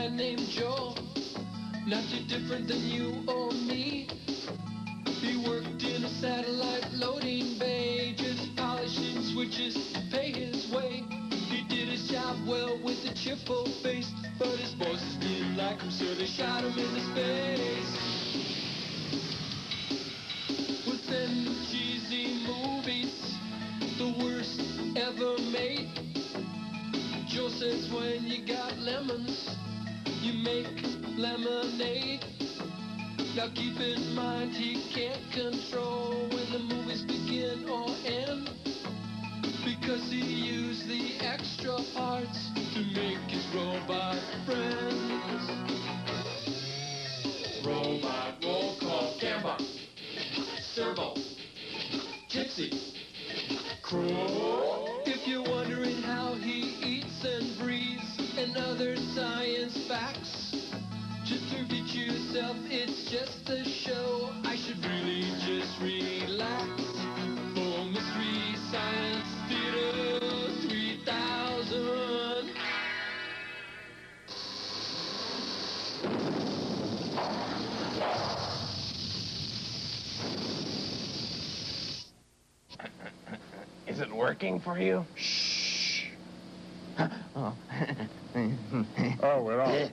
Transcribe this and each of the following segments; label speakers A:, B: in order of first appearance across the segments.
A: guy named Joe, not too different than you or me. He worked in a satellite loading bay, just polishing switches to pay his way. He did his job well with a cheerful face, but his bosses didn't like him, so they shot him into space. With them cheesy movies, the worst ever made. Joe says when you got lemons, you make lemonade. Now keep in mind he can't control when the movies begin or end, because he used the extra parts to make his robot friends. Robot roll call, camera, servo, gypsy, crow. If you're wondering how he eats and breathes and other science facts, just repeat yourself, it's just a show. I should really just relax. For Mystery Science Theater 3000.
B: Is it working for you? Shh. Oh.
C: Oh, we're off.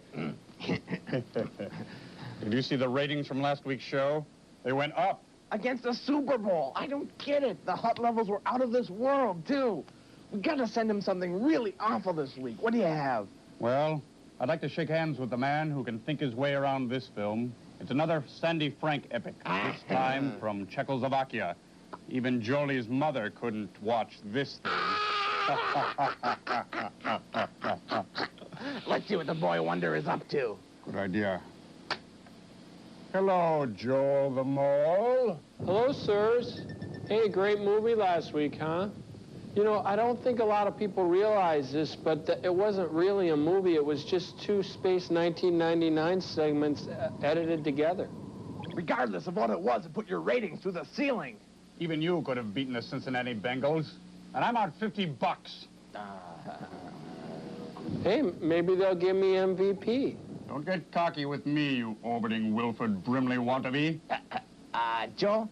C: Did you see the ratings from last week's show? They went up.
B: Against the Super Bowl. I don't get it. The hot levels were out of this world, too. We gotta send him something really awful this week. What do you have?
C: Well, I'd like to shake hands with the man who can think his way around this film. It's another Sandy Frank epic, this time from Czechoslovakia. Even Jolie's mother couldn't watch this thing.
B: Let's see what the boy wonder is up to.
C: Good idea. Hello, Joel the Mole.
D: Hello, sirs. Hey, great movie last week, huh? You know, I don't think a lot of people realize this, but it wasn't really a movie. It was just two Space 1999 segments edited together.
B: Regardless of what it was, it put your ratings through the ceiling.
C: Even you could have beaten the Cincinnati Bengals. And I'm out $50.
D: Hey, maybe they'll give me MVP.
C: Don't get cocky with me, you orbiting Wilford Brimley wannabe.
B: Joe,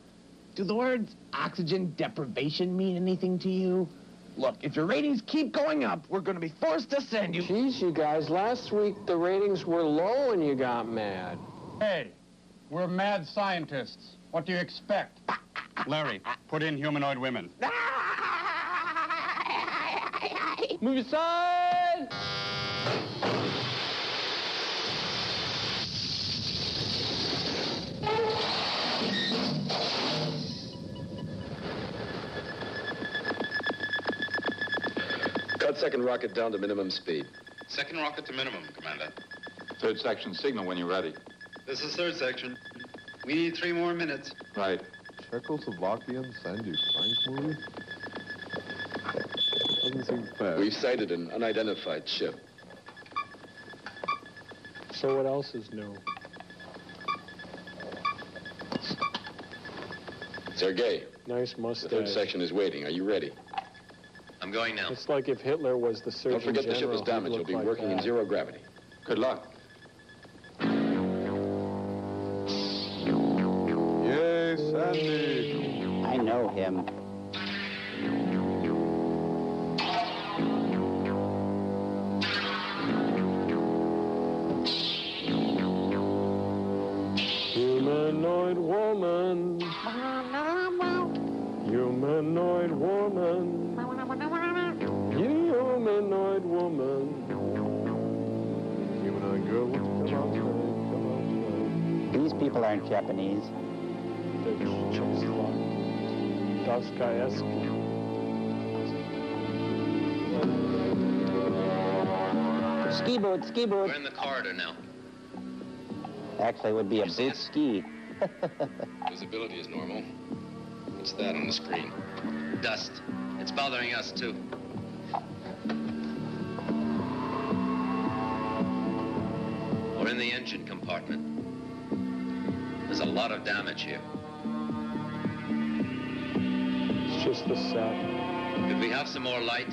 B: do the words oxygen deprivation mean anything to you? Look, if your ratings keep going up, we're going to be forced to send you...
D: Jeez, you guys, last week the ratings were low and you got mad.
C: Hey, we're mad scientists. What do you expect? Larry, put in humanoid women.
D: Move aside!
E: Cut second rocket down to minimum speed.
F: Second rocket to minimum, Commander.
G: Third section, signal when you're ready.
F: This is third section. We need 3 more minutes.
G: Right.
H: Czechoslovakian Sandy Frank movie? Doesn't seem fair.
E: We've sighted an unidentified ship.
D: So what else is new?
E: Sergei.
D: Nice
E: The
D: mustache.
E: third section is waiting. Are you ready?
F: I'm going now.
D: It's like if Hitler was the Surgeon
E: Don't forget the ship
D: General,
E: is damaged.
D: he'd
E: You'll
D: look
E: be
D: like
E: working in
D: that.
E: zero gravity.
G: Good luck.
H: Yay, Sandy.
I: I know him.
D: Humanoid woman. Humanoid woman. Humanoid woman.
H: Humanoid girl wants to come outside. Come outside.
I: These people aren't Japanese.
D: The Czechoslovak. Dostoevsky.
I: Ski boot, ski boot.
F: We're in the corridor now.
I: Actually, it would be a
F: What's
I: boot
F: that?
I: ski.
F: Visibility is normal. What's that on the screen? Dust. It's bothering us, too. We're in the engine compartment. There's a lot of damage here.
D: It's just the set.
F: Could we have some more light?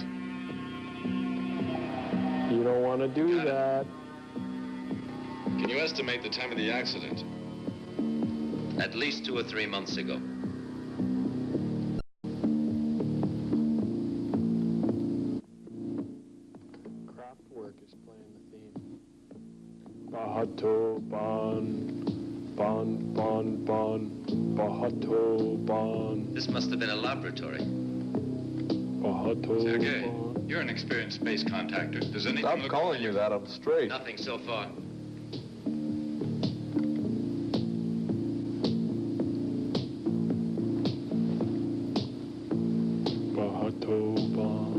D: You don't want to do that.
F: Can you estimate the time of the accident?
J: At least 2 or 3 months ago.
D: Kraftwerk is playing the theme. Bahato Bon, Bon, Bon, Bon, Bahato Bon.
J: This must have been a laboratory.
D: Bahato
F: Sergei,
D: Bon.
F: you're an experienced space contactor. Does anything
G: Stop
F: look
G: calling me that. I'm straight.
J: Nothing so far.
D: Bahato Bon.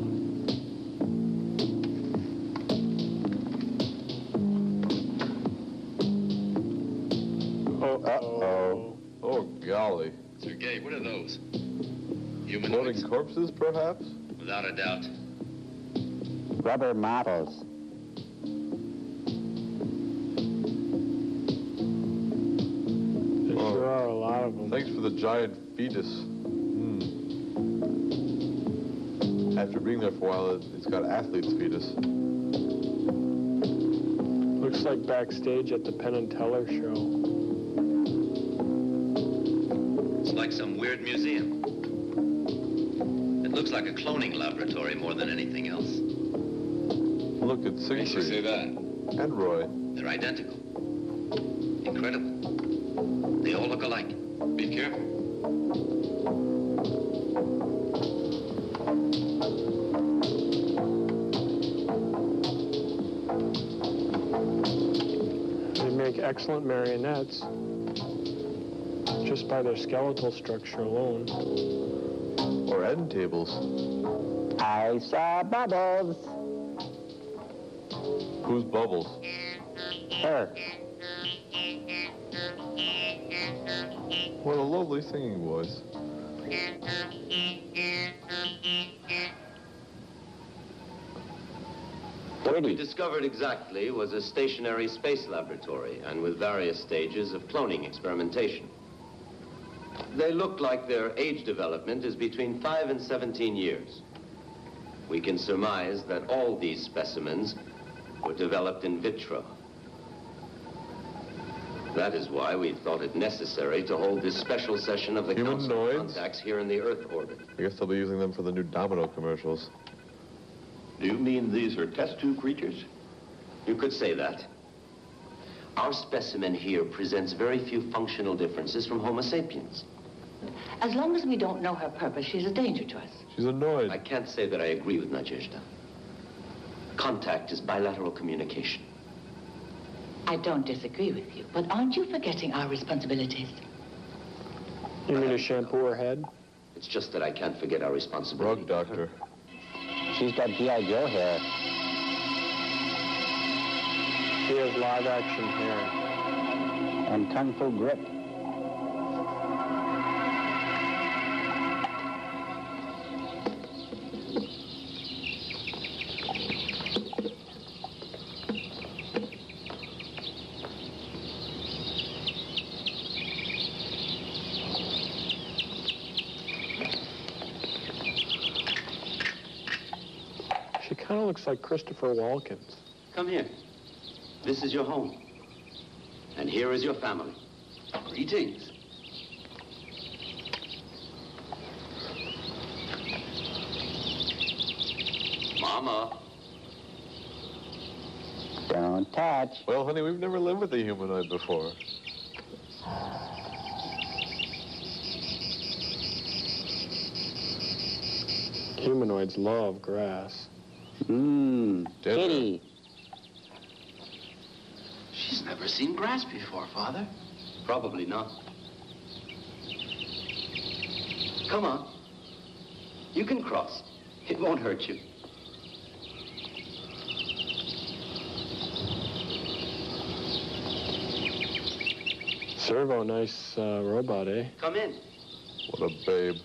D: Uh-oh.
G: Oh, golly.
F: Sergei, what are those?
G: Floating
F: Humanoids?
G: corpses, perhaps?
J: Without a doubt.
I: Rubber models.
D: There sure are a lot of them.
G: Thanks for the giant fetus. After being there for a while, it's got athlete's fetus.
D: Looks like backstage at the Penn and Teller show.
J: It's like some weird museum. It looks like a cloning laboratory more than anything else.
G: Look at
F: Makes you say
G: Siegfried
F: that.
G: and Roy.
J: They're identical. Incredible. They all look alike.
F: Be careful.
D: They make excellent marionettes just by their skeletal structure alone.
G: Or end tables.
I: I saw bubbles.
G: Who's Bubbles?
I: Her.
G: What a lovely singing voice.
J: What we discovered exactly was a stationary space laboratory and with various stages of cloning experimentation. They look like their age development is between 5 and 17 years. We can surmise that all these specimens were developed in vitro. That is why we thought it necessary to hold this special session of the Council of
G: Humanoids?
J: Contacts here in the Earth orbit.
G: I guess they'll be using them for the new Domino commercials.
K: Do you mean these are test tube creatures?
J: You could say that. Our specimen here presents very few functional differences from Homo sapiens.
L: As long as we don't know her purpose, she's a danger to us.
G: She's annoyed.
J: I can't say that I agree with Nadezhda. Contact is bilateral communication.
L: I don't disagree with you, but aren't you forgetting our responsibilities?
D: You mean to shampoo her head?
J: It's just that I can't forget our responsibility.
G: Rug doctor.
I: She's got G.I. Joe hair.
D: She has live action hair.
I: And Kung Fu grip.
D: She kind of looks like Christopher Walken's.
J: Come here. This is your home. And here is your family. Greetings. Mama.
I: Don't touch.
G: Well, honey, we've never lived with a humanoid before.
D: Humanoids love grass.
I: Mmm.
G: Dinner.
I: Kitty.
J: She's never seen grass before, Father. Probably not. Come on. You can cross. It won't hurt you.
D: Servo, nice robot, eh?
J: Come in.
G: What a babe.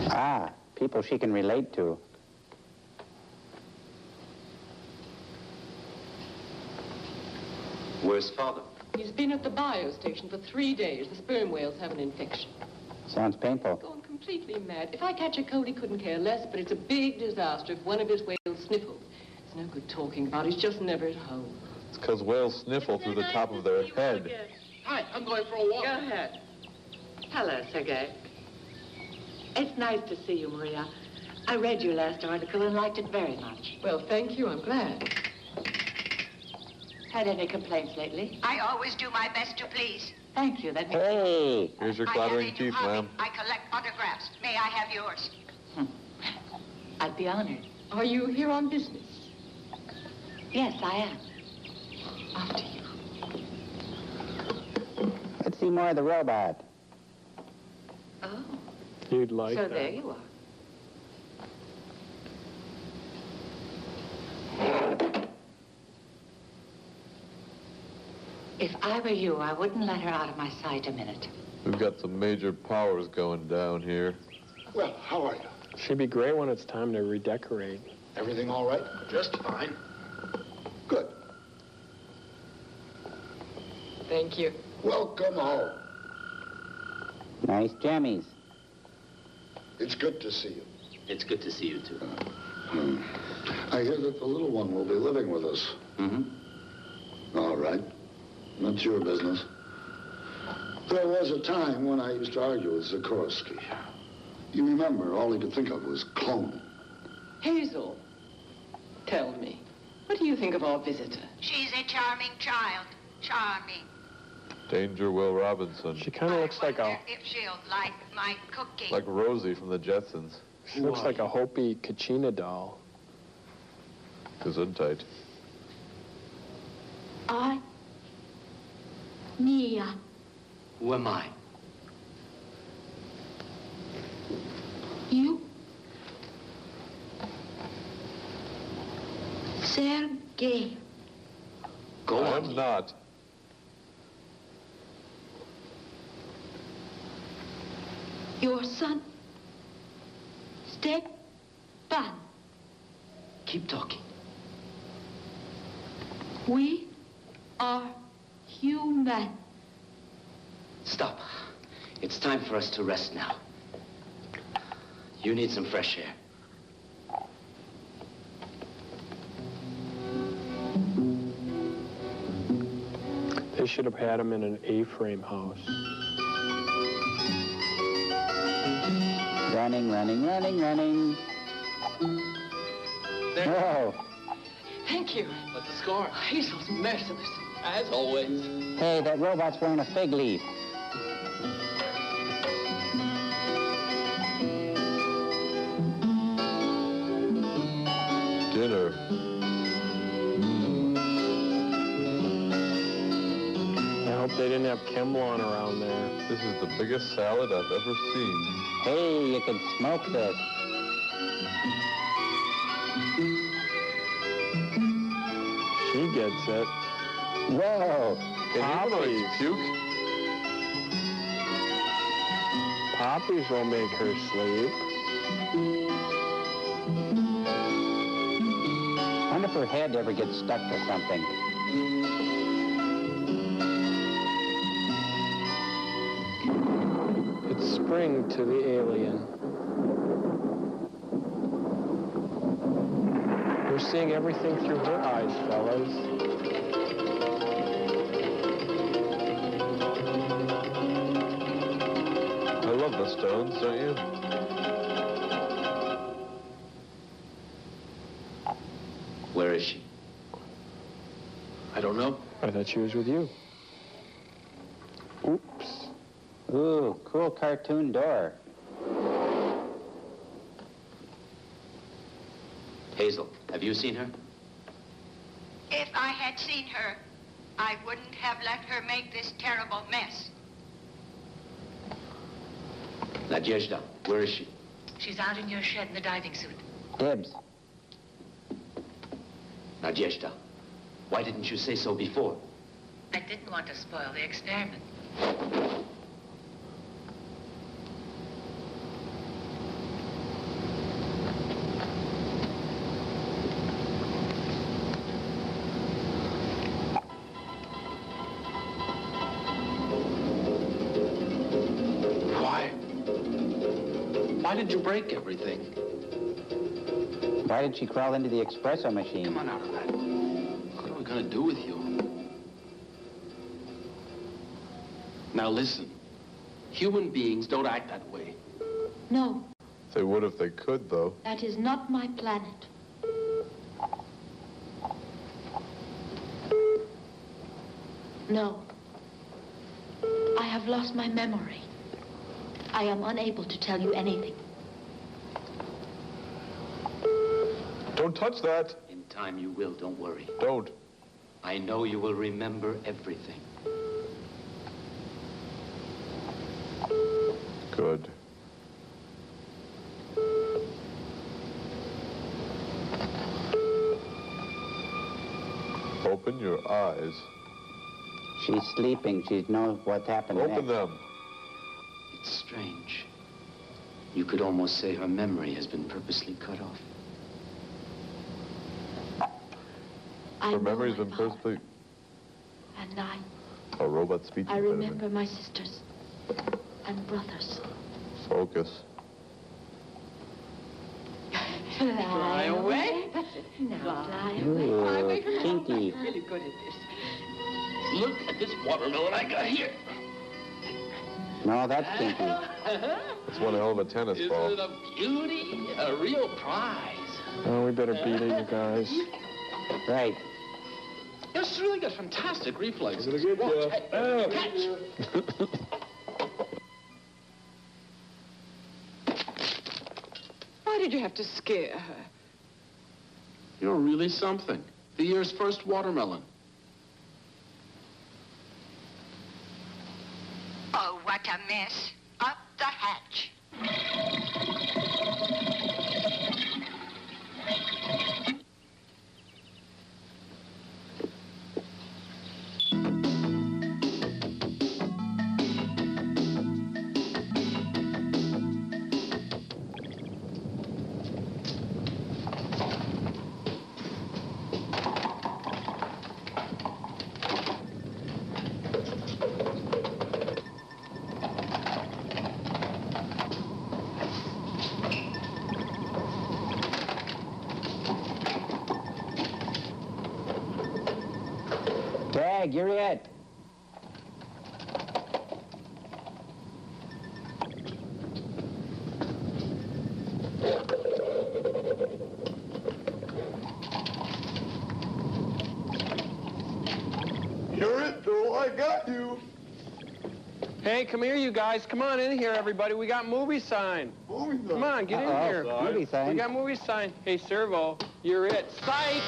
I: Ah, people she can relate to.
J: Where's father?
M: He's been at the bio station for 3 days. The sperm whales have an infection.
I: Sounds painful.
M: Gone completely mad. If I catch a cold, he couldn't care less, but it's a big disaster if one of his whales sniffles. It's no good talking about. He's just never at home.
G: It's because whales sniffle through the top of their head.
F: Hi, I'm going for a walk.
L: Go ahead. Hello, Sergei. It's nice to see you, Maria. I read your last article and liked it very much.
M: Well, thank you. I'm glad.
L: Had any complaints lately?
N: I always do my best to please.
L: Thank you. That makes
I: Hey!
G: Here's your clattering teeth, ma'am.
N: I collect autographs. May I have yours?
L: I'd be honored.
M: Are you here on business?
L: Yes, I am.
M: After you.
I: Let's see more of the robot.
L: Oh.
D: You'd like
L: So
D: that.
L: there you are. If I were you, I wouldn't let her out of my sight a minute.
G: We've got some major powers going down here.
O: Well, how are you?
D: She'd be great when it's time to redecorate.
O: Everything all right?
F: Just fine.
O: Good.
M: Thank you.
O: Welcome home.
I: Nice jammies.
O: It's good to see you.
J: It's good to see you, too.
O: I hear that the little one will be living with us.
J: Mm-hmm.
O: All right. That's your business. There was a time when I used to argue with Sikorsky. You remember, all he could think of was cloning.
M: Hazel, tell me, what do you think of our visitor?
N: She's a charming child. Charming.
G: Danger Will Robinson.
D: She kind of looks like a...
N: If she'll like my cooking.
G: Like Rosie from the Jetsons.
D: She looks like a Hopi Kachina doll.
G: Gesundheit.
L: Nia.
J: Who am I?
L: You? Sergei.
J: Go on.
G: I'm not.
L: Your son? Stepan.
J: Keep talking.
L: We are human.
J: Stop. It's time for us to rest now. You need some fresh air.
D: They should have had him in an A-frame house.
I: Running, running, running, running. Whoa.
M: Thank you.
F: What's the score?
M: Hazel's merciless.
F: As always.
I: Hey, that robot's wearing a fig leaf.
G: Dinner.
D: I hope they didn't have Kemlon around there.
G: This is the biggest salad I've ever seen.
I: Hey, you could smoke this.
D: She gets it.
I: Whoa.
G: Can humanoids puke?
D: Poppies will make her sleep.
I: Wonder if her head ever gets stuck to something.
D: It's spring to the alien. We're seeing everything through her eyes, fellas.
G: I love the Stones, don't you?
J: Where is she?
F: I don't know.
D: I thought she was with you. Oops.
I: Ooh, cool cartoon door.
J: Hazel, have you seen her?
N: If I had seen her, I wouldn't have let her make this terrible mess.
J: Nadezhda, where is she?
L: She's out in your shed in the diving suit.
I: Dibs.
J: Nadezhda, why didn't you say so before?
L: I didn't want to spoil the experiment.
F: Why did you break everything?
I: Why did she crawl into the espresso machine?
F: Come on out of that. What are we gonna do with you? Now listen. Human beings don't act that way.
P: No,
G: They would if they could, though.
P: that is not my planet. No. I have lost my memory. I am unable to tell you anything.
G: Don't touch that.
F: In time you will, don't worry.
G: Don't.
F: I know you will remember everything.
G: Good. Open your eyes.
I: She's sleeping. She knows what's happened
G: Open
I: next.
G: them.
F: It's strange. You could almost say her memory has been purposely cut off.
G: Her memory's been perfectly...
P: And I
G: A robot speech
P: remember
G: impediment.
P: my sisters and brothers.
G: Focus.
M: Fly away.
P: Now fly
I: Ooh,
M: Fly away from home.
I: kinky.
M: I'm really good at this.
F: Look at this watermelon I got here.
I: No, that's kinky.
G: It's one hell of a tennis
F: Isn't
G: ball.
F: it a beauty? A real prize.
D: Oh, we better beat it, you guys.
I: Right.
F: It's really got fantastic reflexes.
G: I'm gonna get
F: Watch. Hey, catch.
M: Why did you have to scare her?
F: You're really something. The year's first watermelon.
N: Oh, what a mess. Up the hatch.
I: Tag, you're it.
G: You're it, Bill. I got you.
D: Hey, come here, you guys. Come on in here, everybody. We got movie sign. Come on, get in here.
I: Movie sign.
D: We got movie sign. Hey, Servo, you're it. Psych!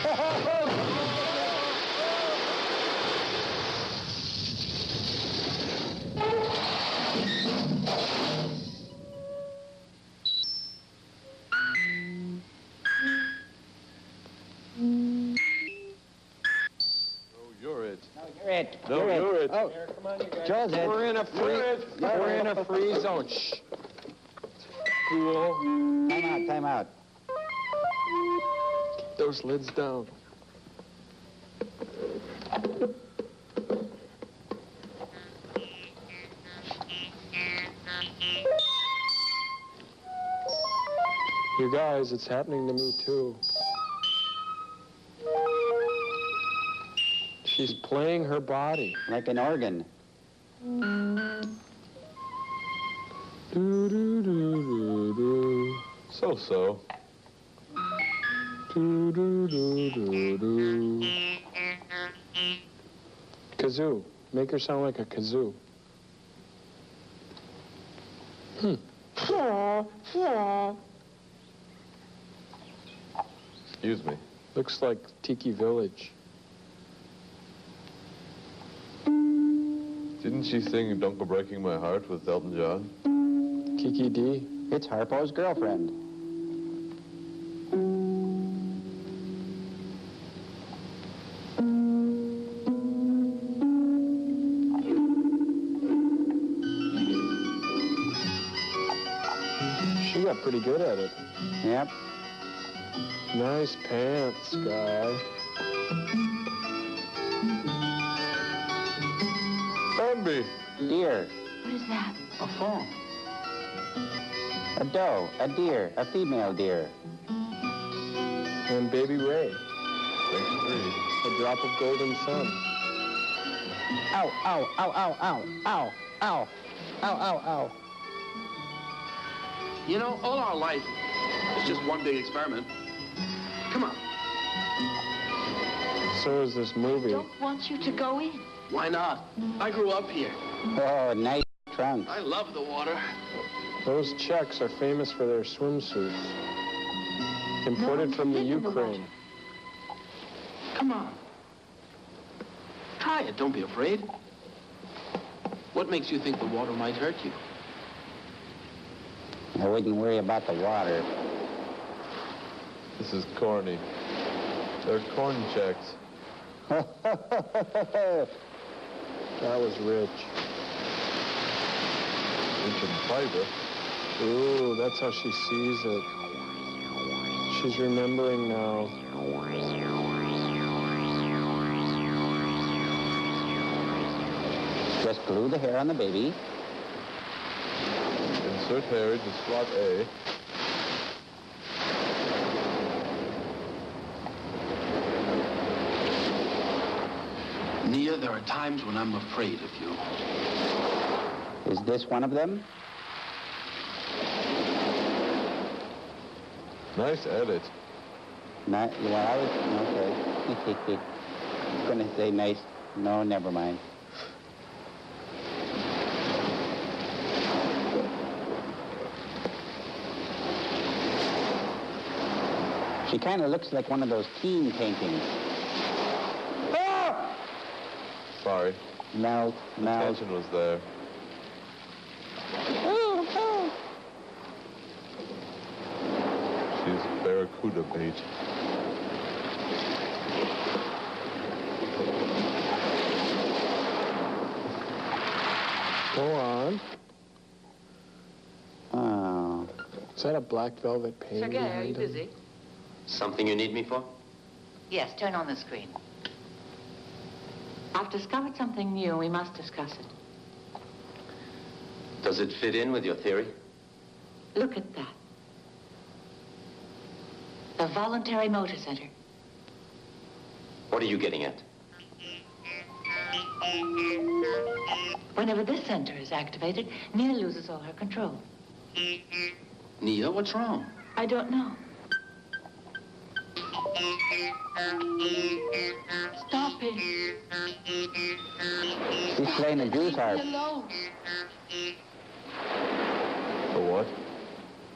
G: You're it.
I: You're it.
G: No,
I: you're
G: you're it.
I: Oh,
D: Come on, you guys.
I: Joel's it.
D: We're in a free zone. Shh. Cool.
I: Time out.
D: Keep those lids down. You guys, it's happening to me too. She's playing her body.
I: Like an organ.
D: Do, do, do, do, do.
G: So-so.
D: Do, do, do, do, do. Kazoo. Make her sound like a kazoo.
G: Excuse me.
D: Looks like Tiki Village.
G: Didn't she sing Don't Go Breaking My Heart with Elton John?
D: Kiki D.
I: It's Harpo's girlfriend.
D: She got pretty good at it.
I: Yep.
D: Nice pants, guy.
G: Bambi.
I: Dear.
P: What is that?
F: A phone.
I: A doe, a deer, a female deer.
D: And baby Ray. A drop of golden sun.
I: Ow, ow, ow, ow, ow, ow, ow, ow, ow, ow.
F: You know, all our life is just one big experiment. Come on.
D: So is this movie.
P: I don't want you to go in.
F: Why not? I grew up here.
I: Oh, nice trunks.
F: I love the water.
D: Those Czechs are famous for their swimsuits. Imported from the Ukraine.
F: Come on. Try it. Don't be afraid. What makes you think the water might hurt you?
I: I wouldn't worry about the water.
G: This is corny. They're corn checks.
D: That was rich.
G: Rich in fiber.
D: Ooh, that's how she sees it. She's remembering now.
I: Just glue the hair on the baby.
G: Insert hair into slot A.
F: Nia, there are times when I'm afraid of you.
I: Is this one of them?
G: Nice edit.
I: Not, well, I was, okay. I was going to say nice. No, never mind. She kind of looks like one of those teen paintings. Ah!
G: Sorry.
I: No.
G: The tension was there. She's barracuda bait.
D: Go on.
I: Oh.
D: Is that a black velvet painting?
L: Sergei, are you busy?
J: Something you need me for?
L: Yes, turn on the screen. I've discovered something new. We must discuss it.
J: Does it fit in with your theory?
L: Look at that. The voluntary motor center.
J: What are you getting at?
L: Whenever this center is activated, Nia loses all her control.
F: Nia, what's wrong?
L: I don't know. Stop it.
I: She's playing a Jews harp.
L: Leave me alone.
G: For what?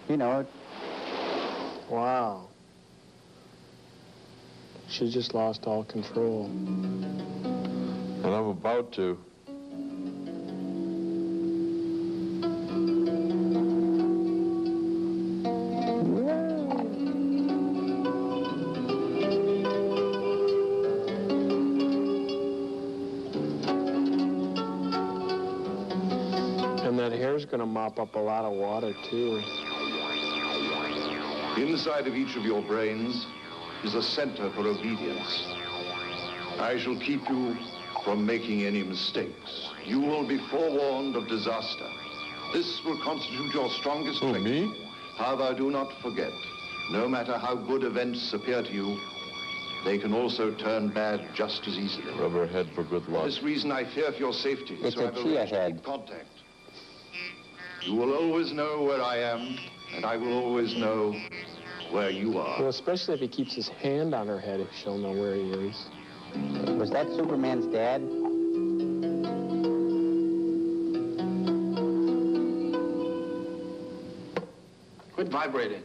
I: You know.
D: Wow. She just lost all control.
G: And I'm about to.
D: And that hair's gonna mop up a lot of water, too.
K: Inside of each of your brains is a center for obedience. I shall keep you from making any mistakes. You will be forewarned of disaster. This will constitute your strongest strength.
G: Me?
K: However, do not forget, no matter how good events appear to you, they can also turn bad just as easily.
G: Rubber head for good luck.
K: For this reason, I fear for your safety.
I: It's
K: so
I: a
K: I've
I: chia
K: arranged
I: head.
K: deep contact. You will always know where I am, and I will always know where you are.
D: Well, especially if he keeps his hand on her head, she'll know where he is.
I: Was that Superman's dad?
F: Quit vibrating.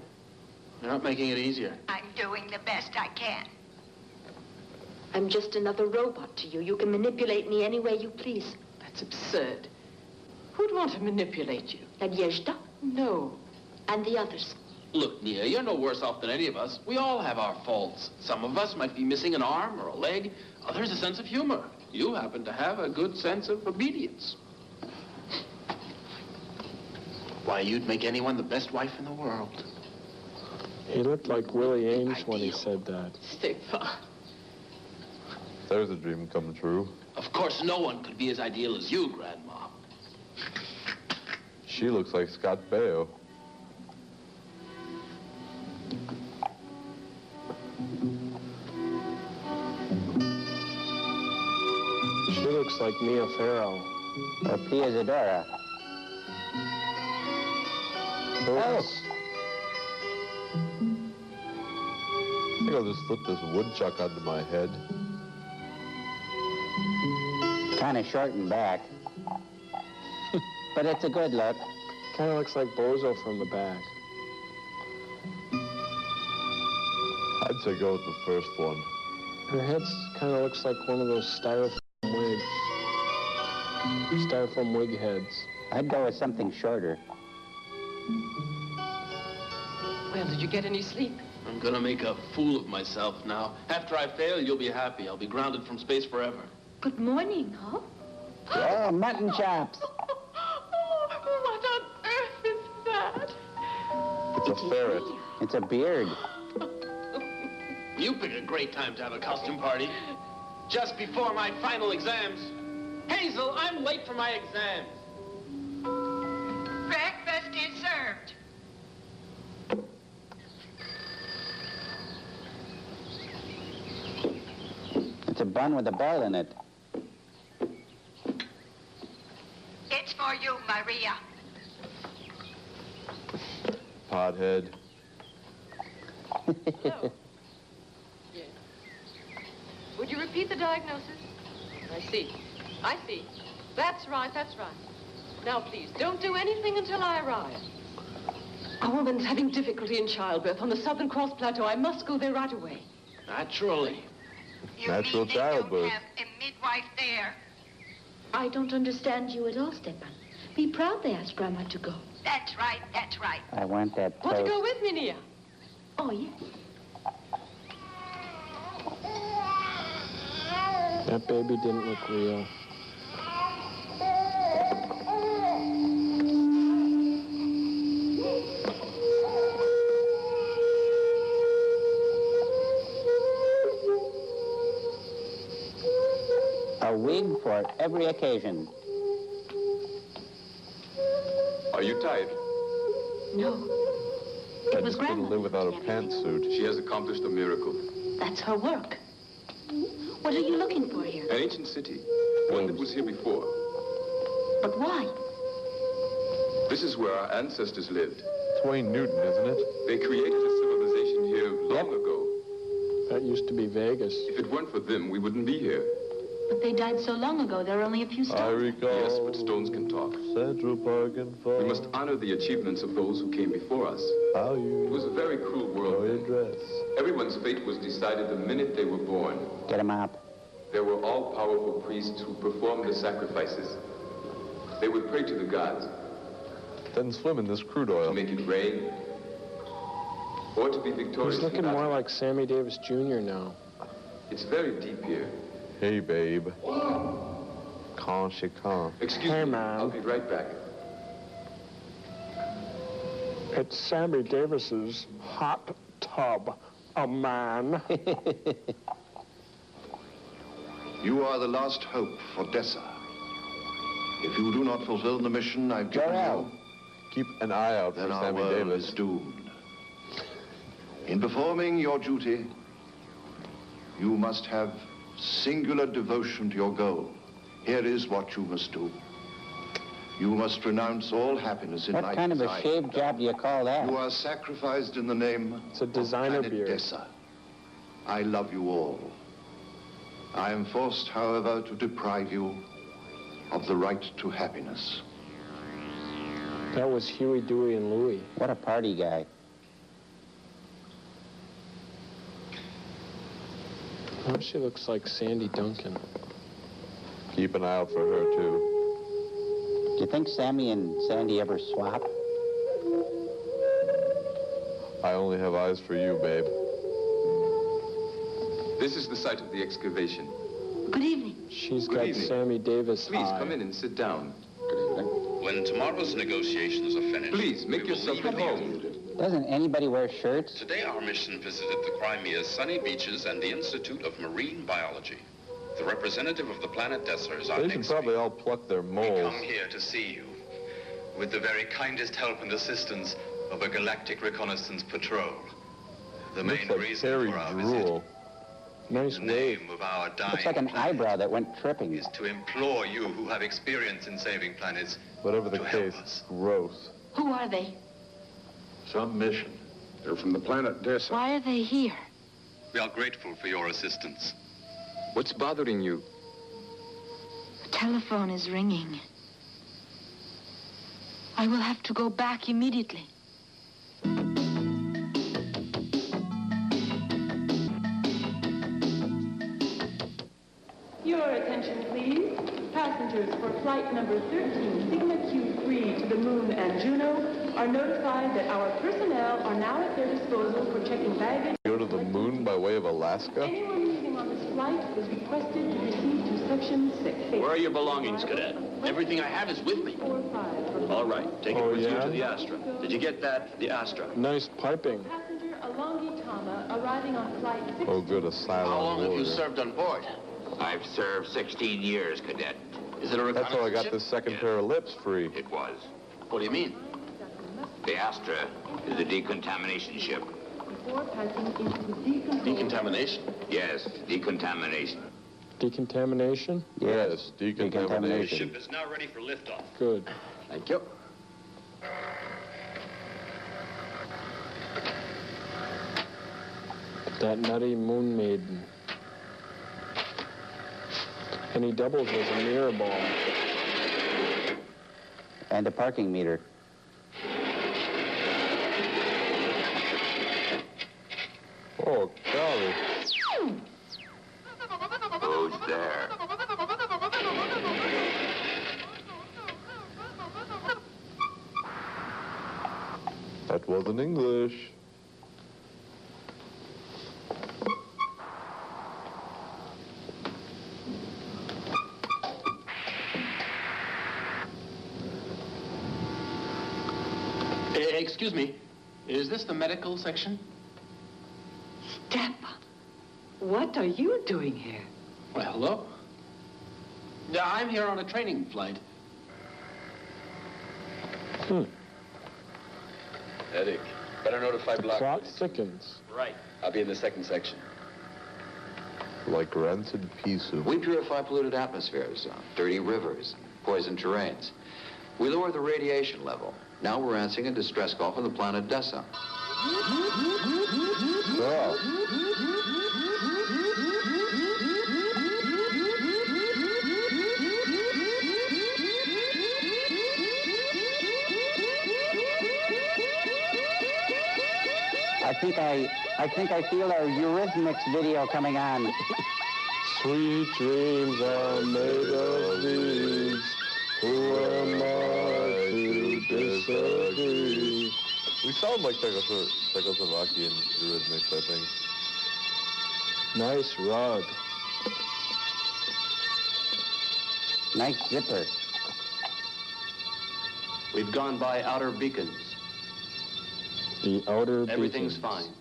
F: You're not making it easier.
N: I'm doing the best I can.
P: I'm just another robot to you. You can manipulate me any way you please.
M: That's absurd. Who'd want to manipulate you?
P: Nadezhda
M: No.
P: and the others.
F: Look, Nia, you're no worse off than any of us. We all have our faults. Some of us might be missing an arm or a leg. Others a sense of humor. You happen to have a good sense of obedience. Why, you'd make anyone the best wife in the world.
D: He looked like Willie Ames when he said that.
M: Stefan.
G: There's a dream come true.
F: Of course, no one could be as ideal as you, Grandma.
G: She looks like Scott Baio.
D: looks like Mia Farrow.
I: Or Pia Zadora.
G: Oh. I think I'll just slip this woodchuck onto my head.
I: Kind of short and back. But it's a good look.
D: Kind of looks like Bozo from the back.
G: I'd say go with the first one.
D: Her head kind of looks like one of those styrofoam wigs. Styrofoam wig heads.
I: I'd go with something shorter.
M: Well, did you get any sleep?
F: I'm gonna make a fool of myself now. After I fail, you'll be happy. I'll be grounded from space forever.
P: Good morning, huh?
I: Oh, mutton chops.
M: What on earth is that?
G: It's a ferret.
I: It's a beard.
F: You pick a great time to have a costume party. Just before my final exams. Hazel, I'm late for my exams.
N: Breakfast is served.
I: It's a bun with a bell in it.
N: It's for you, Maria.
G: Pothead.
M: Hello. Yes. Would you repeat the diagnosis? I see. I see. That's right, that's right. Now, please, don't do anything until I arrive. A woman's having difficulty in childbirth on the Southern Cross Plateau. I must go there right away.
F: Naturally.
N: You
G: Natural
N: mean they don't
G: childbirth.
N: have a midwife there?
P: I don't understand you at all, Stepan. Be proud they asked Grandma to go.
N: That's right, that's right.
I: I want that
M: Want to
I: toast.
M: go with me, Nia?
P: Oh, yes.
D: That baby didn't look real.
I: A wig for every occasion.
G: Are you tired?
P: No.
G: I
P: It was
G: just couldn't
P: Grandma.
G: live without a pantsuit.
E: She has accomplished a miracle.
P: That's her work. What are you looking for here?
E: An ancient city, one that was here before.
P: But why?
E: This is where our ancestors lived.
G: It's Wayne Newton, isn't it?
E: They created a civilization here long ago.
D: That used to be Vegas.
E: If it weren't for them, we wouldn't be here.
P: But they died so long ago, there are only a few
G: I
P: stones.
G: recall.
E: Yes, but stones can talk.
G: Central Park and Fall.
E: We must honor the achievements of those who came before us.
G: How
E: It
G: you
E: was a very cruel world
G: know your
E: then.
G: dress.
E: Everyone's fate was decided the minute they were born.
I: Get him up.
E: There were all-powerful priests who performed the sacrifices. They would pray to the gods
G: Then swim in this crude
E: to
G: oil.
E: make it rain, or to be victorious.
D: He's looking
E: in
D: more
E: battle.
D: like Sammy Davis Jr. now.
E: It's very deep here.
G: Hey, babe. Quand she quand.
E: Excuse
D: Hey,
E: me,
D: man.
E: I'll be right back.
D: It's Sammy Davis's hot tub. A man.
K: You are the last hope for Dessa. If you do not fulfill the mission I've given
I: Jor-El.
K: you,
G: Keep an eye out
K: then
G: for
K: our
G: Sammy
K: world
G: Davis.
K: is doomed. In performing your duty, you must have singular devotion to your goal. Here is what you must do. You must renounce all happiness in life.
I: What kind of a
K: beside.
I: shaved job do you call that?
K: You are sacrificed in the name
D: It's a designer
K: of planet
D: beard.
K: Dessa. I love you all. I am forced, however, to deprive you of the right to happiness.
D: That was Huey, Dewey, and Louie.
I: What a party guy.
D: Oh, she looks like Sandy Duncan.
G: Keep an eye out for her, too.
I: Do you think Sammy and Sandy ever swap?
G: I only have eyes for you, babe.
E: This is the site of the excavation.
P: Good evening.
D: She's
E: Good
D: got
E: evening.
D: Sammy Davis
E: Please
D: eye.
E: come in and sit down.
Q: When tomorrow's negotiations are finished,
E: Please, make
Q: we will
E: yourself
Q: leave
E: at
Q: for the
E: home.
Q: island.
I: Doesn't anybody wear shirts?
Q: Today, our mission visited the Crimea's sunny beaches and the Institute of Marine Biology. The representative of the planet Dessa is our
G: They should
Q: next
G: probably all pluck their moles.
R: Come here to see you, with the very kindest help and assistance of a galactic reconnaissance patrol. The
G: Looks
R: main
G: like
R: reason
G: hairy
R: for our
G: drool.
R: visit
D: Nice
R: in the name of our dying
I: Looks like an
R: planet
I: eyebrow that went tripping.
R: is to implore you who have experience in saving planets.
G: Whatever the
R: to help
G: case,
R: us.
G: gross.
P: Who are they?
K: Some mission. They're from the planet Dessa.
P: Why are they here?
R: We are grateful for your assistance.
E: What's bothering you?
P: The telephone is ringing. I will have to go back immediately.
S: Your attention, please. Passengers for flight number 13, Sigma Q3 to the Moon and Juno are notified that our personnel are now at their disposal for checking baggage.
G: Go to the moon by way of Alaska?
S: Anyone leaving on this flight is requested to proceed to section 6.
F: Where are your belongings, Cadet? Everything I have is with me.
E: All right, take it with you to the Astra. Did you get that? The Astra.
D: Nice piping.
S: Passenger Alongi Tama arriving on flight 6.
G: Oh, good, a silent
F: How long have you
G: warrior.
F: served on board?
T: I've served 16 years, Cadet.
F: Is it a
G: That's how I got
F: reconnaissance
G: this second pair of lips free.
T: It was.
F: ship? What do you mean?
T: The Astra is a decontamination ship.
S: Before passing into
F: Decontamination?
T: Yes, decontamination.
D: Decontamination?
G: Yes,
E: The
G: decontamination.
E: ship is now ready for liftoff.
D: Good.
F: Thank you.
D: That nutty moon maiden. And he doubles as a mirror ball.
I: And a parking meter.
G: Oh, golly.
T: Who's there?
G: That wasn't English.
F: Excuse me. Is this the medical section?
L: Step. What are you doing here?
F: Well, hello. I'm here on a training flight.
E: Headache. Better notify Block.
D: Clock thickens.
E: Right. I'll be in the second section.
G: Like rancid pea soup.
U: We purify polluted atmospheres, dirty rivers, poison terrains. We lower the radiation level. Now we're answering a distress call from the planet Dessa.
I: I think I feel our Eurythmics video coming on.
D: Sweet dreams are made of these. Who am I to disagree?
G: We sound like Czechoslovakian Eurythmics, I think.
D: Nice rug.
I: Nice zipper.
J: We've gone by outer beacons.
D: The outer
J: Everything's
D: beacons.
J: fine.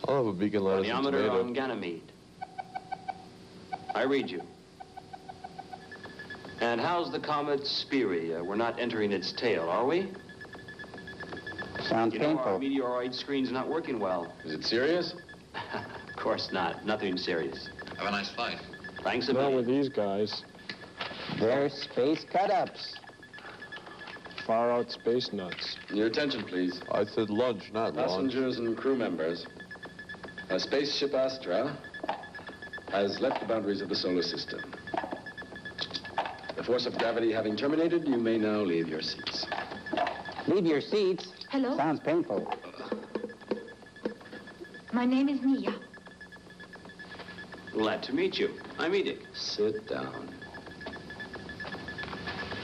G: I'll have a beacon lettuce and
J: Chronometer
G: tomato.
J: on Ganymede. I read you. And how's the comet Spiri? We're not entering its tail, are we?
I: Sounds
J: You know,
I: painful.
J: our meteoroid screen's not working well.
E: Is it serious?
J: Of course not. Nothing serious.
E: Have a nice flight.
J: Thanks a
D: Not
J: million.
D: with these guys.
I: They're space cut-ups.
D: Far out space nuts.
E: Your attention, please.
G: I said lunch, not lunch.
E: Passengers and crew members. A spaceship Astra has left the boundaries of the solar system. The force of gravity having terminated, you may now leave your seats.
I: Leave your seats.
P: Hello?
I: Sounds painful.
P: My name is Nia.
J: Glad to meet you. I'm Edith.
E: Sit down.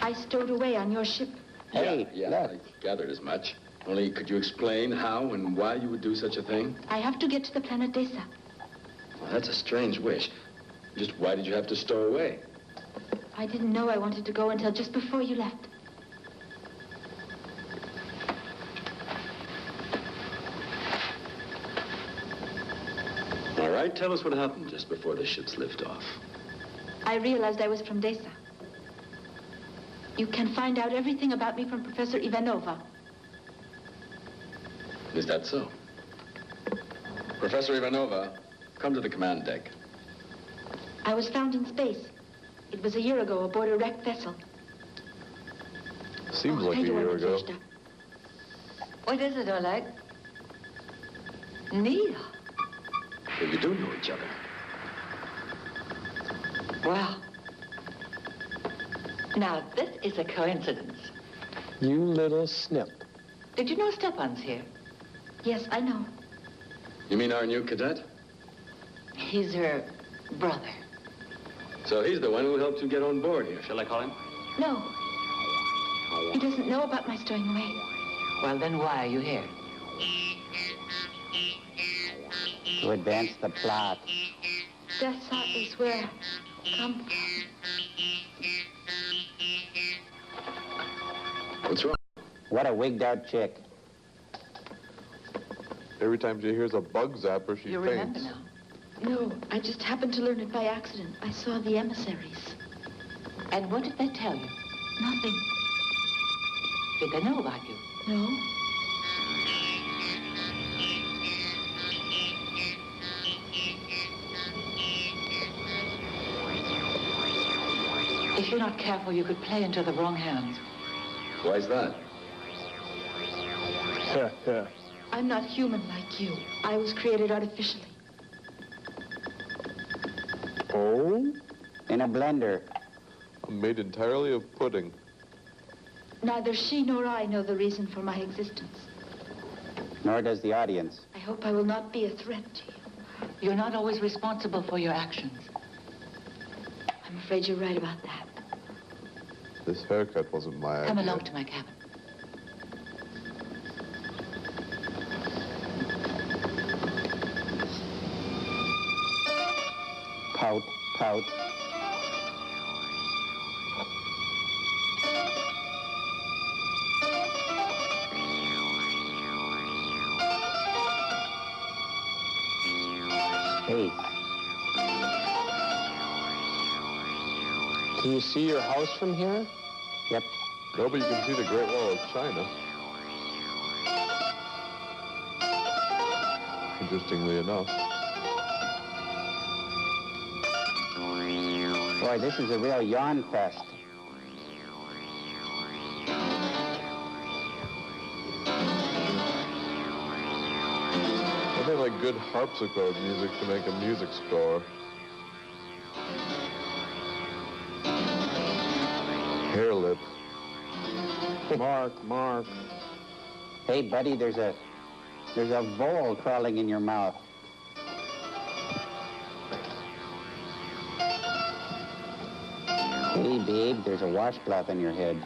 P: I stowed away on your ship.
I: Hey,
E: yeah,
I: look.
E: I gathered as much. Only, could you explain how and why you would do such a thing?
P: I have to get to the planet Dessa.
E: Well, that's a strange wish. Just why did you have to stow away?
P: I didn't know I wanted to go until just before you left.
E: All right, tell us what happened just before the ship's liftoff.
P: I realized I was from Dessa. You can find out everything about me from Professor Ivanova.
E: Is that so? Professor Ivanova, come to the command deck.
P: I was found in space. It was a year ago aboard a wrecked vessel.
G: Seems like a year ago.
L: What is it, Oleg? Neil.
E: Well, you do know each other.
L: Well, now this is a coincidence.
D: You little snip.
L: Did you know Stepan's here?
P: Yes, I know.
E: You mean our new cadet?
L: He's her brother.
E: So he's the one who helped you get on board here. Shall I call him?
P: No. He doesn't know about my stowing away.
L: Well, then why are you here?
I: To advance the plot.
P: Dessa is where I come from.
E: What's wrong?
I: What a wigged out chick.
G: Every time she hears a bug zapper, she
L: You remember
G: faints.
L: now?
P: No, I just happened to learn it by accident. I saw the emissaries.
L: And what did they tell you?
P: Nothing.
L: Did they know about you?
P: No.
L: If you're not careful, you could play into the wrong hands.
E: Why's that?
P: I'm not human like you. I was created artificially.
D: Oh?
I: In a blender.
G: I'm made entirely of pudding.
P: Neither she nor I know the reason for my existence.
I: Nor does the audience.
P: I hope I will not be a threat to you.
L: You're not always responsible for your actions.
P: I'm afraid you're right about that.
G: This haircut wasn't my idea.
L: Come along to my cabin.
I: Pout, pout. Hey.
D: Can you see your house from here?
I: Yep.
G: No, but you can see the Great Wall of China. Interestingly enough.
I: Boy, this is a real yawn fest.
G: I think like good harpsichord music to make a music score. Hair lip.
D: Mark.
I: Hey, buddy, there's a vole crawling in your mouth. Hey, babe, there's a washcloth on your head.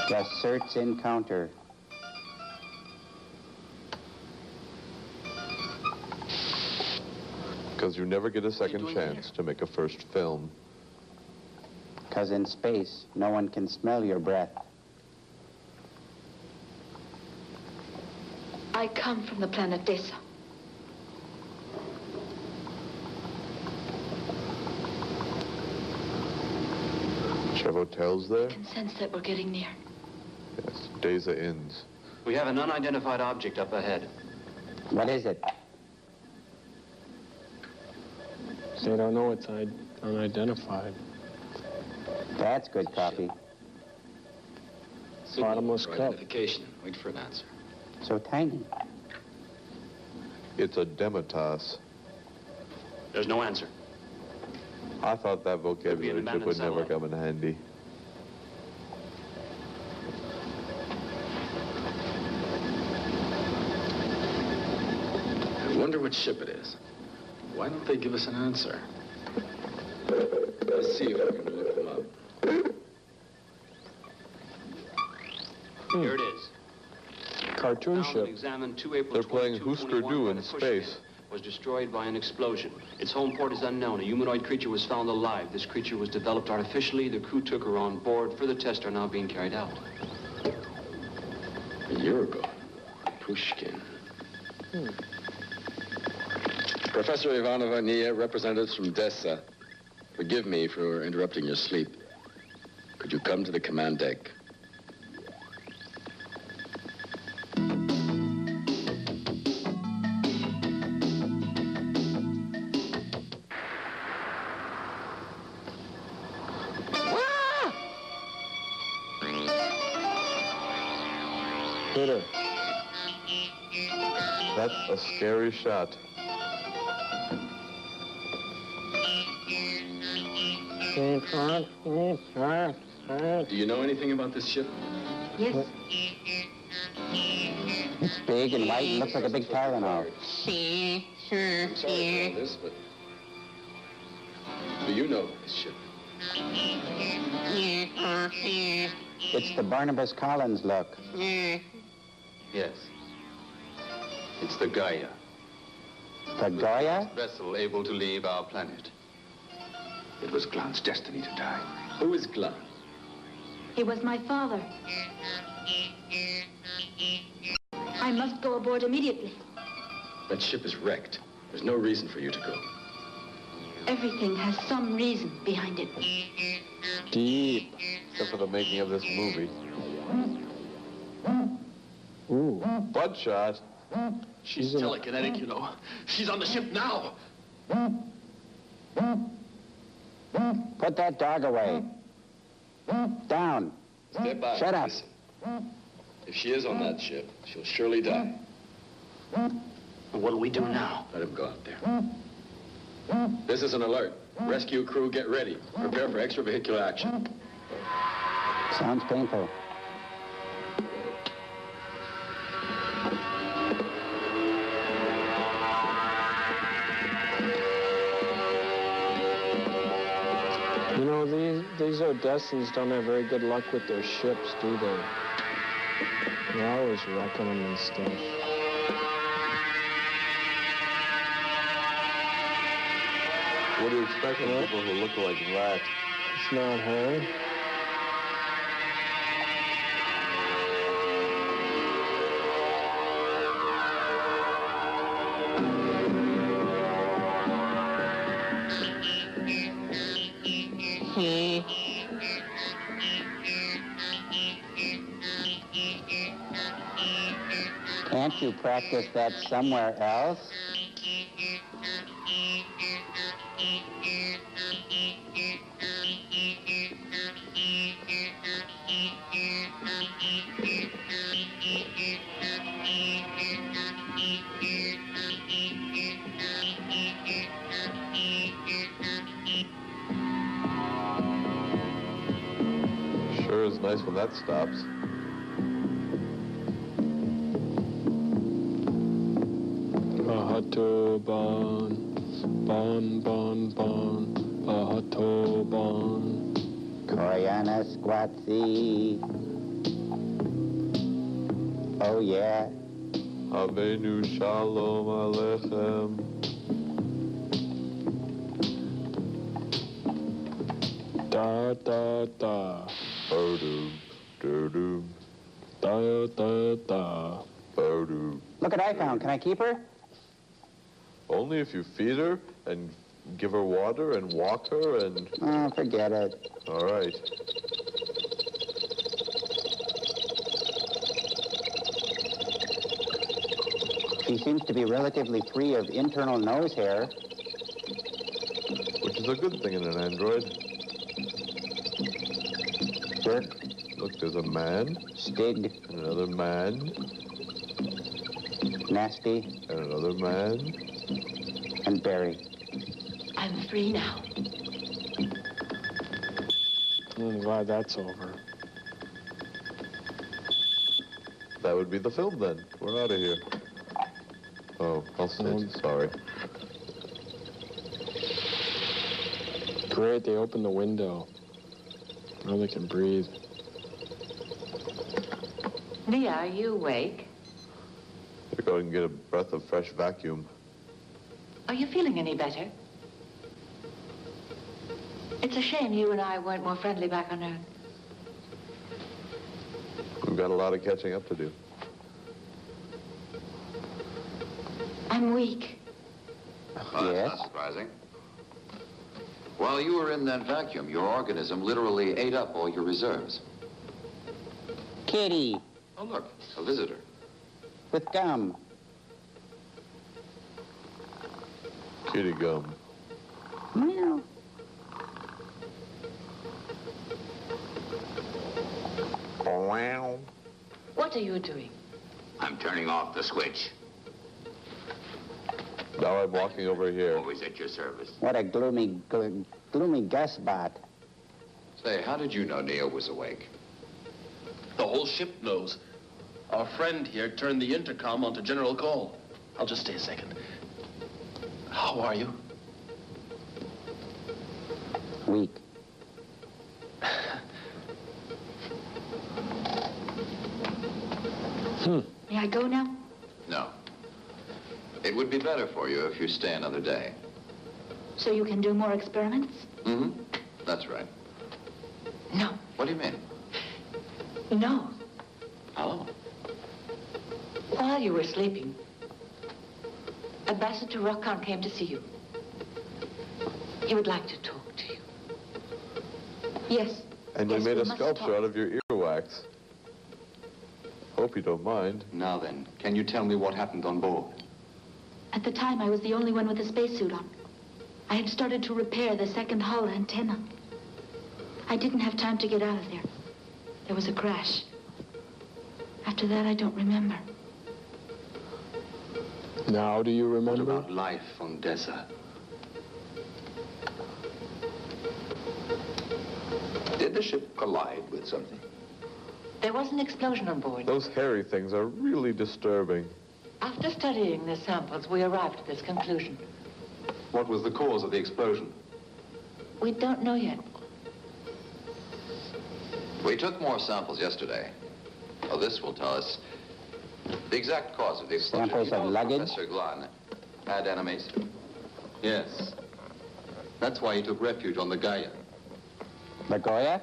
I: The search encounter.
G: Because you never get a second chance to make a first film.
I: Because in space, no one can smell your breath.
P: I come from the planet Dessa.
G: Do you have hotels there?
P: I can sense that we're getting near.
G: Yes, Deza Inns.
A: We have an unidentified object up ahead.
I: What is it?
D: They don't know it's unidentified.
I: That's good coffee.
D: Bottomless cup.
E: Identification. Wait for an answer.
I: So tiny.
G: It's a Demitas.
A: There's no answer.
G: I thought that vocabulary chip would never come in handy.
E: I wonder what ship it is. Why don't they give us an answer? Let's see if we can look them up.
A: Here it is.
D: Cartoon
A: Found
D: ship.
A: and examined 2 April
G: They're playing
A: 22,
G: Husker
A: 21
G: Du
A: by
G: in
A: the Pushkin.
G: space.
A: Was destroyed by an explosion. Its home port is unknown. A humanoid creature was found alive. This creature was developed artificially. The crew took her on board. Further tests are now being carried out.
E: A year ago. Pushkin. Professor Ivanova, Nia, representatives from Dessa. Forgive me for interrupting your sleep. Could you come to the command deck?
G: Hit her. That's a scary shot.
E: Do you know anything about this ship?
L: Yes.
I: It's big and white and looks like a big Tylenol.
E: I'm sorry for all this, but do you know this ship?
I: It's the Barnabas Collins look.
U: Yes. It's the Gaia.
I: The Gaia?
U: Vessel able to leave our planet.
E: It was Glan's destiny to die. Who is Glan?
P: He was my father. I must go aboard immediately.
E: That ship is wrecked. There's no reason for you to go.
P: Everything has some reason behind it.
G: Deep. Except for the making of this movie. Ooh, bloodshot.
F: She's telekinetic, you know. She's on the ship now.
I: Put that dog away. Down.
E: Step back.
I: Shut up.
E: Listen. If she is on that ship, she'll surely die.
F: What do we do now?
E: Let him go out there. This is an alert. Rescue crew, get ready. Prepare for extravehicular action.
I: Sounds painful.
D: You know, these Odessans don't have very good luck with their ships, do they? They're always wrecking them and stuff.
G: What do you expect from people who look like that?
D: It's not her.
I: Can't you practice that somewhere else?
G: Sure is nice when that stops.
D: Bahato bon, bon, bon, bon, Bahato bon.
I: Koyana Squatzy. Oh, yeah.
G: Avenu Shalom Aleichem.
D: Da, da, da.
G: Bodum, dodum.
D: Da, da, da.
G: Bodum.
I: Look what I found. Can I keep her?
G: Only if you feed her and give her water and walk her and...
I: Oh, forget it.
G: All right.
I: She seems to be relatively free of internal nose hair.
G: Which is a good thing in an android.
I: Jerk.
G: Look, there's a man.
I: Stig.
G: And another man.
I: Nasty.
G: And another man.
I: And Barry.
P: I'm free now.
D: I'm glad that's over.
G: That would be the film then. We're out of here. Oh, I'll sit. Sorry.
D: Great, they opened the window. Now they can breathe.
L: Leah, are you awake?
G: Better go and get a breath of fresh vacuum.
L: Are you feeling any better? It's a shame you and I weren't more friendly back on Earth.
G: We've got a lot of catching up to do.
L: I'm weak.
U: Well, that's not surprising. While you were in that vacuum, your organism literally ate up all your reserves.
I: Kitty.
U: Oh, look, a visitor.
I: With gum.
G: Kitty gum.
I: Meow.
G: Wow.
L: What are you doing?
T: I'm turning off the switch.
G: Now I'm walking over here.
T: Always at your service.
I: What a gloomy Gus bot.
U: Say, how did you know Neo was awake?
F: The whole ship knows. Our friend here turned the intercom onto general call. I'll just stay a second. How are you?
I: Weak.
P: May I go now?
U: No. It would be better for you if you stay another day.
P: So you can do more experiments?
U: Mm-hmm. That's right.
P: No.
U: What do you mean?
P: No.
U: Oh.
L: While you were sleeping, Ambassador Rokon came to see you. He would like to talk to you. Yes.
G: And
L: yes,
G: you made
L: we
G: a
L: must
G: sculpture
L: talk.
G: out of your earwax. Hope you don't mind.
U: Now then, can you tell me what happened on board?
P: At the time, I was the only one with a spacesuit on. I had started to repair the second hull antenna. I didn't have time to get out of there. There was a crash. After that, I don't remember.
D: Now do you remember?
U: What about life on Dessa? Did the ship collide with something?
L: There was an explosion on board.
G: Those hairy things are really disturbing.
L: After studying the samples, we arrived at this conclusion.
U: What was the cause of the explosion?
L: We don't know yet.
U: We took more samples yesterday. Well, this will tell us the exact cause of the explosion.
I: Samples of luggage?
U: Professor Glan had enemies. Yes. That's why he took refuge on the Gaia.
I: The Goya?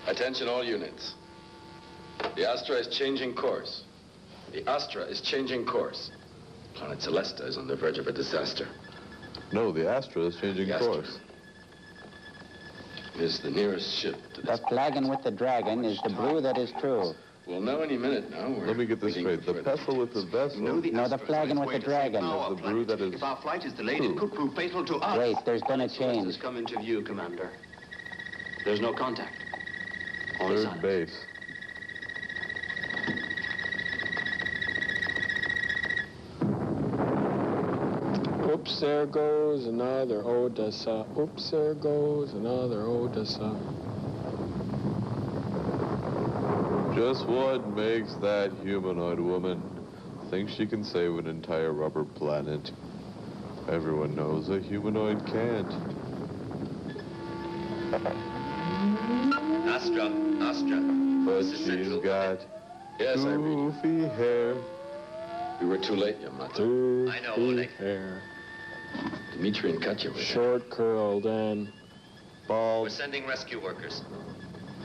E: Attention all units. The Astra is changing course. The Astra is changing course. Planet Celesta is on the verge of a disaster.
G: No, the Astra is changing
E: The Astra
G: course.
E: is the nearest ship to this.
I: The flagon with the dragon is the blue that is true.
E: We'll know any minute now.
G: Let me get this straight. The pestle with the vessel
I: No, the flagon with the dragon.
G: is the blue that is
T: If our flight is delayed,
G: true.
T: it could prove fatal to us.
I: Wait, there's been a
A: Has
I: change.
A: come into view, Commander. There's no contact. All is
G: Third
A: silent.
G: base.
D: Oops, there goes another Odessa. Oops, there goes another Odessa.
G: Just what makes that humanoid woman think she can save an entire rubber planet? Everyone knows a humanoid can't.
J: Astra.
G: But
J: This is
G: she's
J: Central.
G: got
E: Yes, I read.
G: goofy hair.
E: We were too late, Yamato.
J: I know, Oleg.
D: Hair.
E: Dmitri and Katya were there.
D: Short curled and
G: bald.
J: We're sending rescue workers.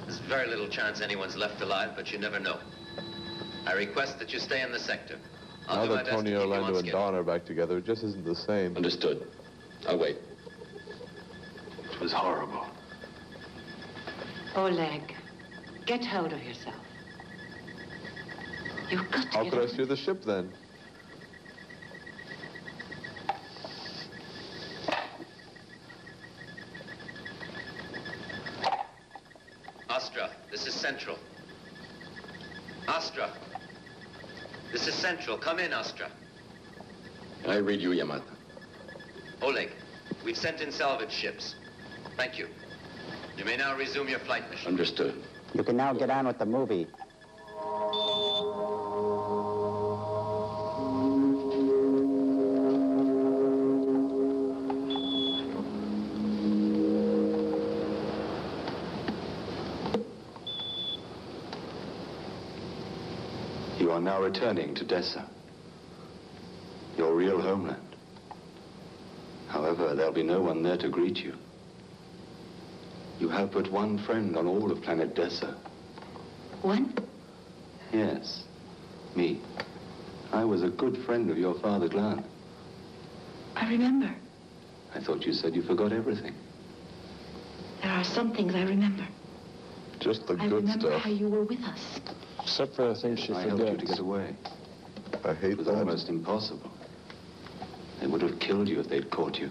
J: There's very little chance anyone's left alive, but you never know. I request that you stay in the sector. I'll
G: Now
J: do my
G: that
J: best to
G: Tony,
J: keep you on
G: Orlando, and
J: schedule.
G: Dawn are back together, it just isn't the same.
E: Understood. I'll wait.
J: It was horrible.
L: Oleg, get hold of yourself. You've got to
G: How
L: get
G: could I
L: hold
G: steer the ship then?
J: Astra, this is Central. Astra. This is Central. Come in, Astra.
E: I read you, Yamato.
J: Oleg, we've sent in salvage ships. Thank you. You may now resume your flight mission.
E: Understood.
I: You can now get on with the movie.
U: You are now returning to Dessa, your real homeland. However, there'll be no one there to greet you. You have but one friend on all of planet Dessa.
L: One?
U: Yes, me.
E: I was a good friend of your father's land.
P: I remember.
E: I thought you said you forgot everything.
P: There are some things I remember.
G: Just the
P: I
G: good
P: remember
G: stuff.
P: how you were with us.
D: Except for the things she
E: I
D: forgets.
E: helped you to get away.
G: I hate
E: It was
G: that.
E: almost impossible. They would have killed you if they'd caught you.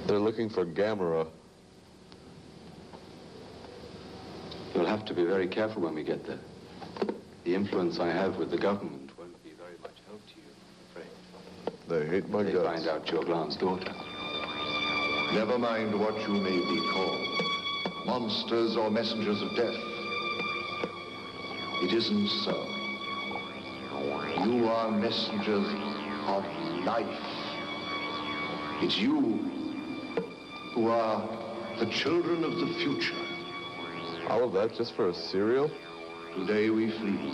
G: They're looking for Gamera.
E: You'll have to be very careful when we get there. The influence I have with the government won't be very much help to you, I'm afraid.
G: They hate my
E: They
G: guts.
E: find out you're Glan's daughter.
K: Never mind what you may be called, monsters or messengers of death. It isn't so. You are messengers of life. It's you who are the children of the future.
G: All of that just for a cereal?
K: Today we flee.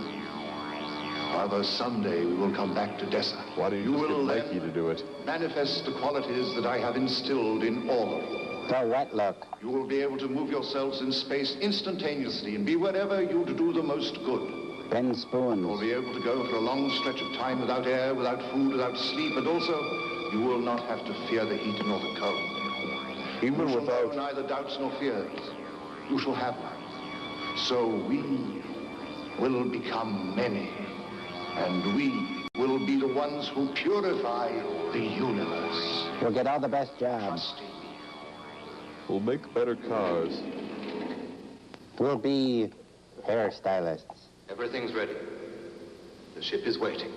K: However, someday we will come back to Dessa.
G: Why do you just get Nike to do it?
K: Manifest the qualities that I have instilled in all of you.
I: So what, look?
K: You will be able to move yourselves in space instantaneously and be wherever you'd do the most good.
I: Ben spoons.
K: You will be able to go for a long stretch of time without air, without food, without sleep, and also you will not have to fear the heat nor the cold.
G: Even
K: you
G: without...
K: shall know neither doubts nor fears. You shall have none. So we will become many, and we will be the ones who purify the universe.
I: We'll get all the best jobs.
G: We'll make better cars.
I: We'll be hairstylists.
U: Everything's ready. The ship is waiting.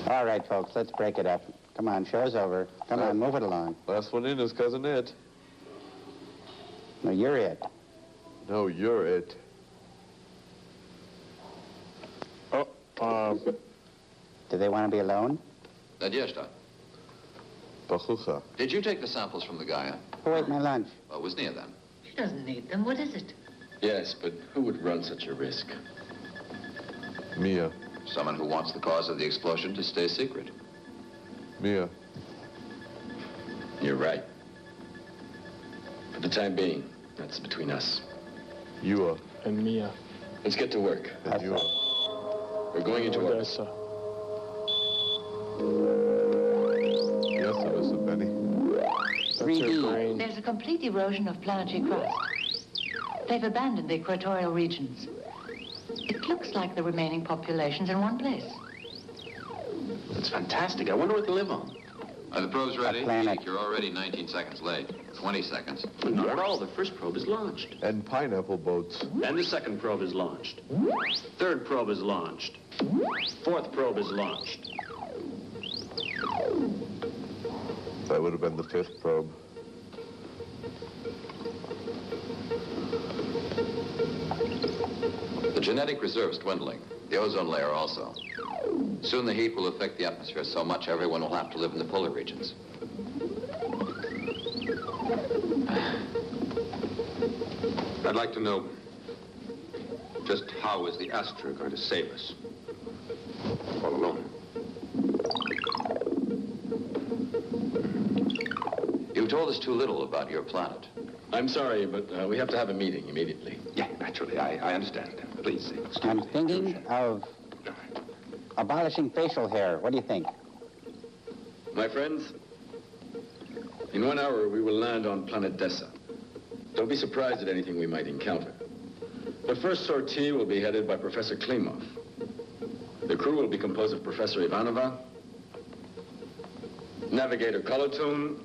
I: All right, folks, let's break it up. Come on, show's over. Come on, move it along.
G: Last one in is Cousin It.
I: No, you're it.
G: No, you're it.
I: Do they want to be alone?
U: Nadezhda,
G: Bachucha.
U: did you take the samples from the Gaia?
I: Who ate my lunch?
U: Well, it was near them.
L: She doesn't need them. What is it?
E: Yes, but who would run such a risk?
G: Mia.
U: Someone who wants the cause of the explosion to stay secret.
G: Mia.
E: You're right. For the time being, that's between us.
G: Yua.
D: And Mia.
E: Let's get to work.
G: And Yua.
E: We're going into orbit.
G: Yes, it is, Benny.
I: 3D.
L: There's a complete erosion of planetary crust. They've abandoned the equatorial regions. It looks like the remaining population's in one place.
E: That's fantastic. I wonder what they live on.
U: Are the probes ready?
I: Planet.
U: You're already 19 seconds late. 20 seconds.
A: Not at all. The first probe is launched.
G: And pineapple boats.
A: And the second probe is launched. Third probe is launched. Fourth probe is launched.
G: That would have been the fifth probe.
U: The genetic reserve's dwindling. The ozone layer also. Soon the heat will affect the atmosphere so much everyone will have to live in the polar regions.
B: I'd like to know just how is the Astra going to save us? All alone.
U: You've told us too little about your planet.
E: I'm sorry, but we have to have a meeting immediately.
B: Yeah, naturally. I understand. Please.
I: I'm thinking of abolishing facial hair. What do you think?
E: My friends, in 1 hour we will land on planet Dessa. Don't be surprised at anything we might encounter. The first sortie will be headed by Professor Klimov. The crew will be composed of Professor Ivanova, Navigator Kolotun,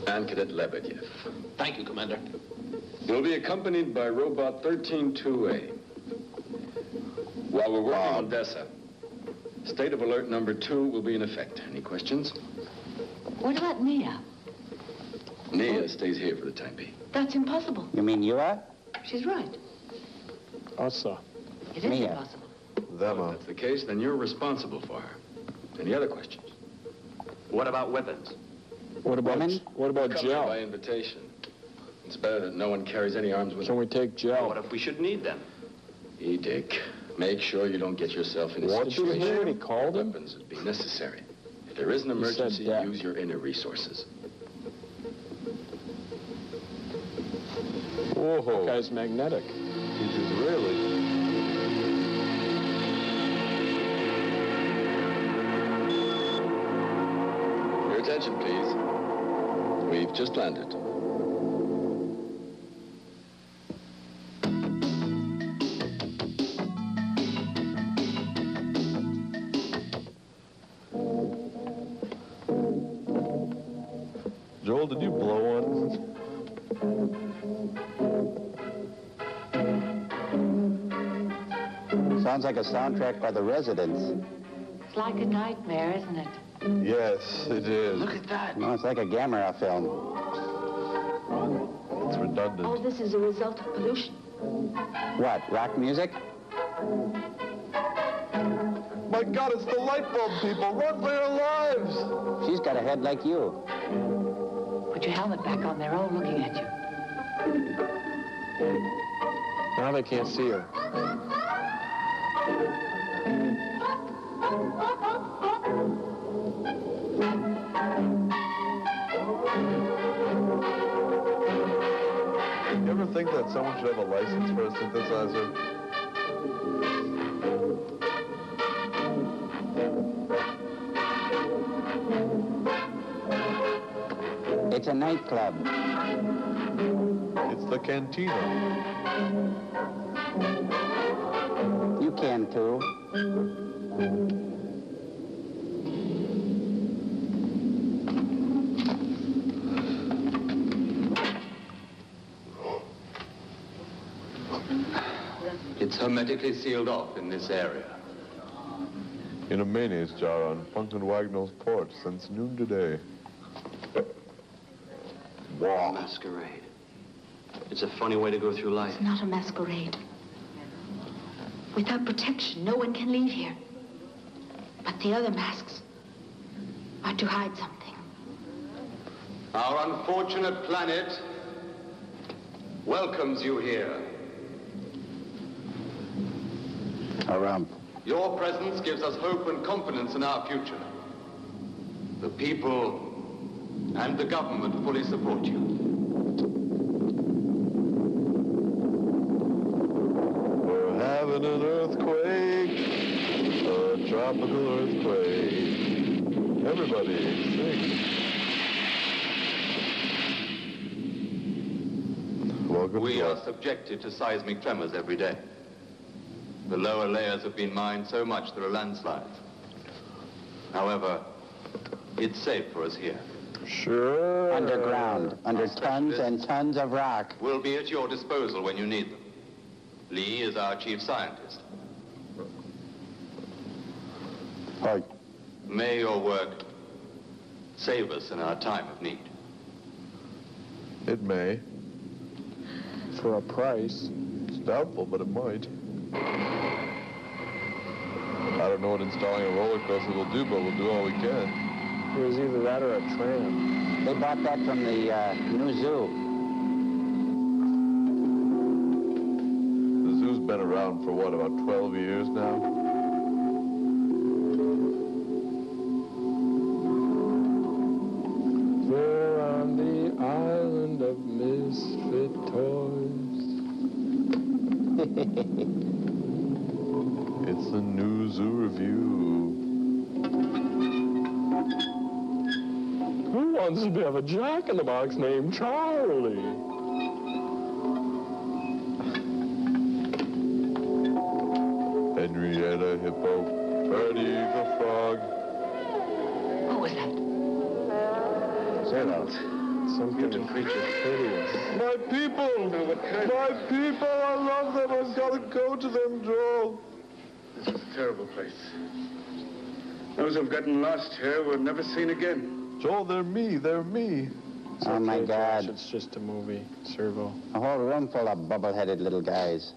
E: and Cadet Lebedev.
F: Thank you, Commander.
E: You'll be accompanied by Robot 132A. While we're working on Dessa, state of alert number 2 will be in effect. Any questions?
L: What about Mia?
E: Nia stays here for the time being.
L: That's impossible.
I: You mean you are?
L: She's right.
D: Also.
L: It is
I: Mia.
L: impossible.
E: If that's the case, then you're responsible for her. Any other questions?
A: What about weapons?
D: What about
I: Women?
E: Accompanied
D: gel?
E: by invitation. It's better that no one carries any arms with
D: Can
E: them.
D: we take gel?
A: What if we should need them?
E: Dick, make sure you don't get yourself in a
D: What?
E: situation
D: Did you hear what he called him?
E: weapons would be necessary. If there is an
D: He said
E: emergency,
D: that.
E: use your inner resources.
D: Whoa. That guy's magnetic.
G: He's Israeli.
E: Your attention, please. We've just landed.
G: Joel, did you blow one?
I: Sounds like a soundtrack by The Residents.
L: It's like a nightmare, isn't it?
G: Yes, it is.
L: Look at that.
I: No, it's like a Gamera film.
G: It's redundant.
P: All this is a result of pollution.
I: What, rock music?
G: My God, it's the light bulb people. Run for your lives.
I: She's got a head like you.
L: Put your helmet back on. They're all looking at you.
D: Now they can't see her.
G: You ever think that someone should have a license for a synthesizer?
I: It's a nightclub.
G: It's the cantina.
I: You can too.
B: It's hermetically sealed off in this area.
G: In a mayonnaise jar on Funk and Wagnall's porch since noon today.
A: Wow. Masquerade. It's a funny way to go through life.
P: It's not a masquerade. Without protection, no one can leave here. But the other masks are to hide something.
B: Our unfortunate planet welcomes you here. Your presence gives us hope and confidence in our future. The people and the government fully support you.
G: We're having an earthquake, a tropical earthquake. Everybody sing. Welcome.
B: We are subjected to seismic tremors every day. The lower layers have been mined so much there are landslides. However, it's safe for us here.
D: Sure.
I: Underground, under tons and tons of rock.
B: Will be at your disposal when you need them. Lee is our chief scientist.
I: Hi.
B: May your work save us in our time of need.
G: It may.
D: For a price.
G: It's doubtful, but it might. I don't know what installing a roller coaster will do, but we'll do all we can.
D: It was either that or a tram.
I: They bought that from the new zoo.
G: The zoo's been around for what, about 12 years now?
D: We're on the island of misfit toys.
G: It's the new zoo review.
D: Who wants to have a jack-in-the-box named Charlie?
G: Henrietta Hippo, Birdie the Frog.
L: What was that?
G: Sailors.
D: Some mutant creature hideous.
G: My people! My people! I love them! I've got to go to them, Joel.
K: This is a terrible place. Those who've gotten lost here were never seen again.
G: Joel, they're me. They're me.
I: Oh, my God.
D: It's just a movie, Servo.
I: A whole room full of bubble-headed little guys.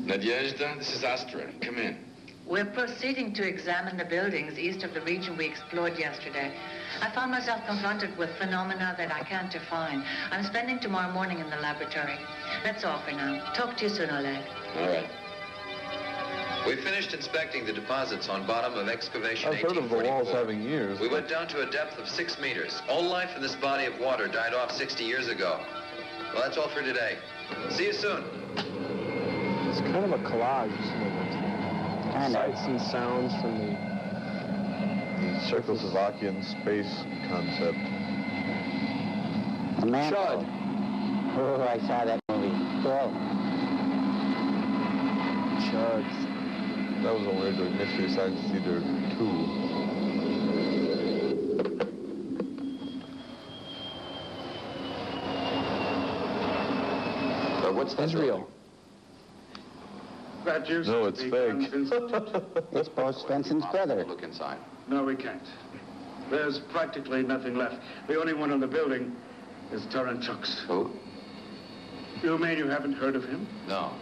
Q: Nadezhda, this is Astra. Come in.
L: We're proceeding to examine the buildings east of the region we explored yesterday. I found myself confronted with phenomena that I can't define. I'm spending tomorrow morning in the laboratory. That's all for now. Talk to you soon, Oleg.
U: All right. We finished inspecting the deposits on bottom of excavation
G: I've heard of the walls having years.
U: We went down to a depth of 6 meters. All life in this body of water died off 60 years ago.
R: Well, that's all for today. See you soon.
D: It's kind of a collage, isn't it? Sights and sounds from the
G: Czechoslovakian space concept.
I: A man.
D: Chud.
I: Oh, I saw that movie. Cool.
D: Chuds.
G: That was only the Mystery Science Theater 2.
U: But what's that?
D: Israel.
O: That used
G: No,
O: to
G: it's
O: be
G: fake.
O: Guns Institute.
I: It's Bo Svensson's brother.
U: Look inside.
O: No, we can't. There's practically nothing left. The only one in the building is Taranchuk's.
U: Who?
O: You mean you haven't heard of him?
U: No.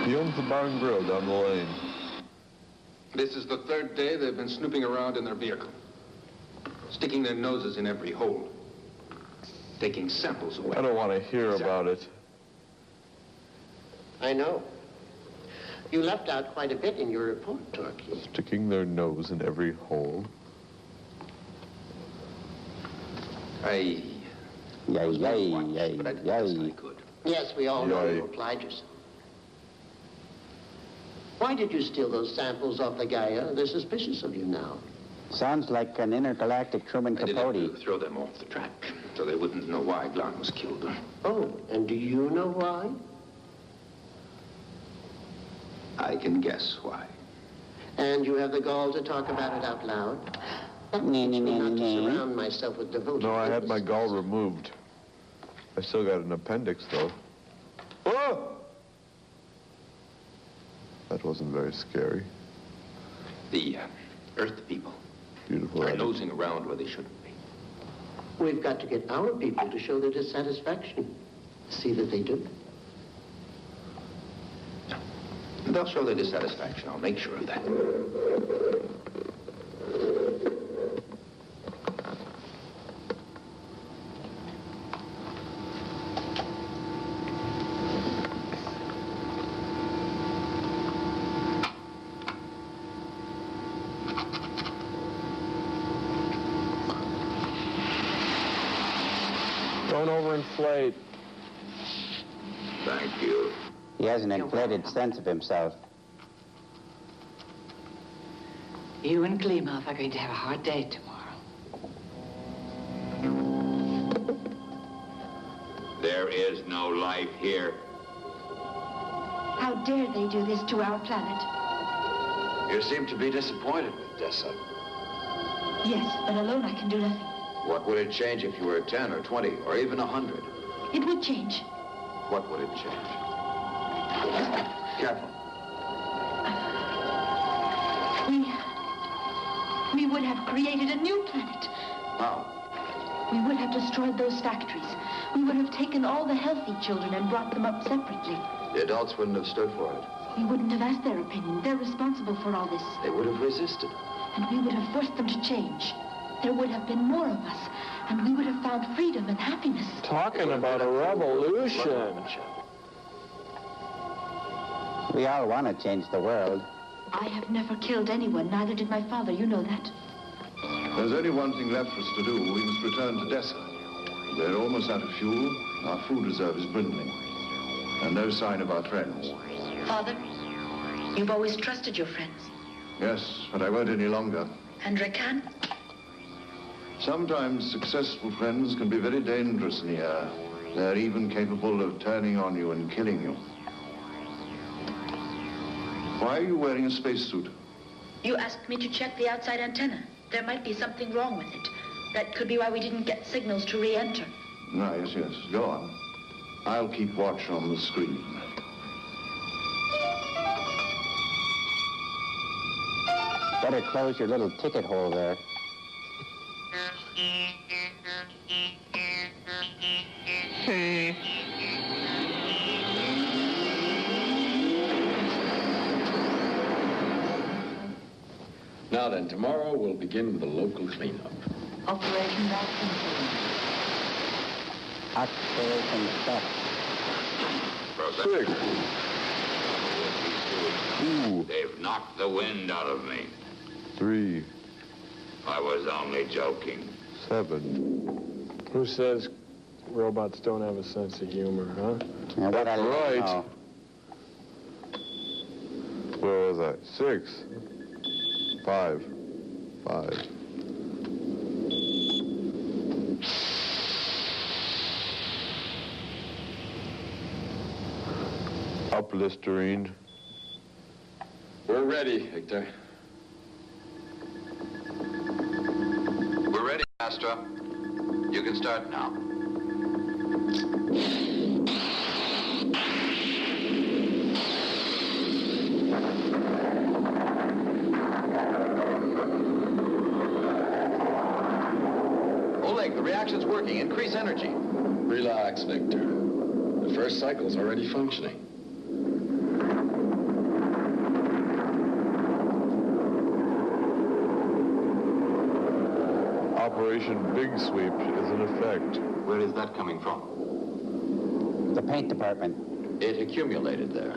G: He owns the bar and grill down the lane.
C: This is the third day they've been snooping around in their vehicle, sticking their noses in every hole, taking samples away.
G: I don't want to hear about it.
V: I know. You left out quite a bit in your report, Torky.
G: Sticking their nose in every hole.
I: Yay, yay, yay, yay.
V: Yes, we all know
G: Yay.
V: you applied yourself. Why did you steal those samples off the Gaia? They're suspicious of you now.
I: Sounds like an intergalactic Truman
C: I didn't
I: Capote.
C: have to throw them off the track, so they wouldn't know why Glan was killed.
V: Oh, and do you know why?
C: I can guess why.
V: And you have the gall to talk about it out loud? That teach me not to surround myself with devoted
G: No, I had my
V: witnesses.
G: gall removed. I still got an appendix, though. Oh! That wasn't very scary.
C: The Earth people
G: Beautiful.
C: are
G: edit.
C: nosing around where they shouldn't be.
V: We've got to get our people to show their dissatisfaction. See that they do.
C: They'll show their dissatisfaction. I'll make sure of that.
D: Don't overinflate.
C: Thank you.
I: He has an inflated sense of himself.
L: You and Klimov are going to have a hard day tomorrow.
T: There is no life here.
P: How dare they do this to our planet?
U: You seem to be disappointed with Dessa.
P: Yes, but alone I can do nothing.
U: What would it change if you were 10 or 20 or even 100?
P: It would change.
U: What would it change? Careful.
P: We would have created a new planet.
U: How?
P: We would have destroyed those factories. We would have taken all the healthy children and brought them up separately.
U: The adults wouldn't have stood for it.
P: We wouldn't have asked their opinion. They're responsible for all this.
U: They would have resisted.
P: And we would have forced them to change. There would have been more of us, and we would have found freedom and happiness.
D: Talking about a revolution.
I: We all want to change the world.
P: I have never killed anyone, neither did my father. You know that.
K: There's only one thing left for us to do. We must return to Dessa. We're almost out of fuel. Our food reserve is dwindling. And no sign of our friends.
L: Father, you've always trusted your friends.
K: Yes, but I won't any longer.
L: And Rakan?
K: Sometimes successful friends can be very dangerous in the air. They're even capable of turning on you and killing you. Why are you wearing a spacesuit?
L: You asked me to check the outside antenna. There might be something wrong with it. That could be why we didn't get signals to re-enter.
K: Ah, yes, yes. Go on. I'll keep watch on the screen.
I: Better close your little ticket hole there.
E: Now then, tomorrow we'll begin with a local cleanup.
L: Operation Malfunction.
I: Operation Stop.
T: Professor. They've knocked the wind out of me.
G: 3,
T: I was only joking.
G: 7.
D: Who says robots don't have a sense of humor, huh?
I: Now, what I
G: Right.
I: know.
G: Where was I? 6. 5. 5. Up, Listerine.
E: We're ready, Victor.
U: We're ready, Astra. You can start now. Oleg, the reaction's working. Increase energy.
E: Relax, Victor. The first cycle's already functioning.
G: Operation Big Sweep is in effect.
U: Where is that coming from?
I: The paint department.
U: It accumulated there.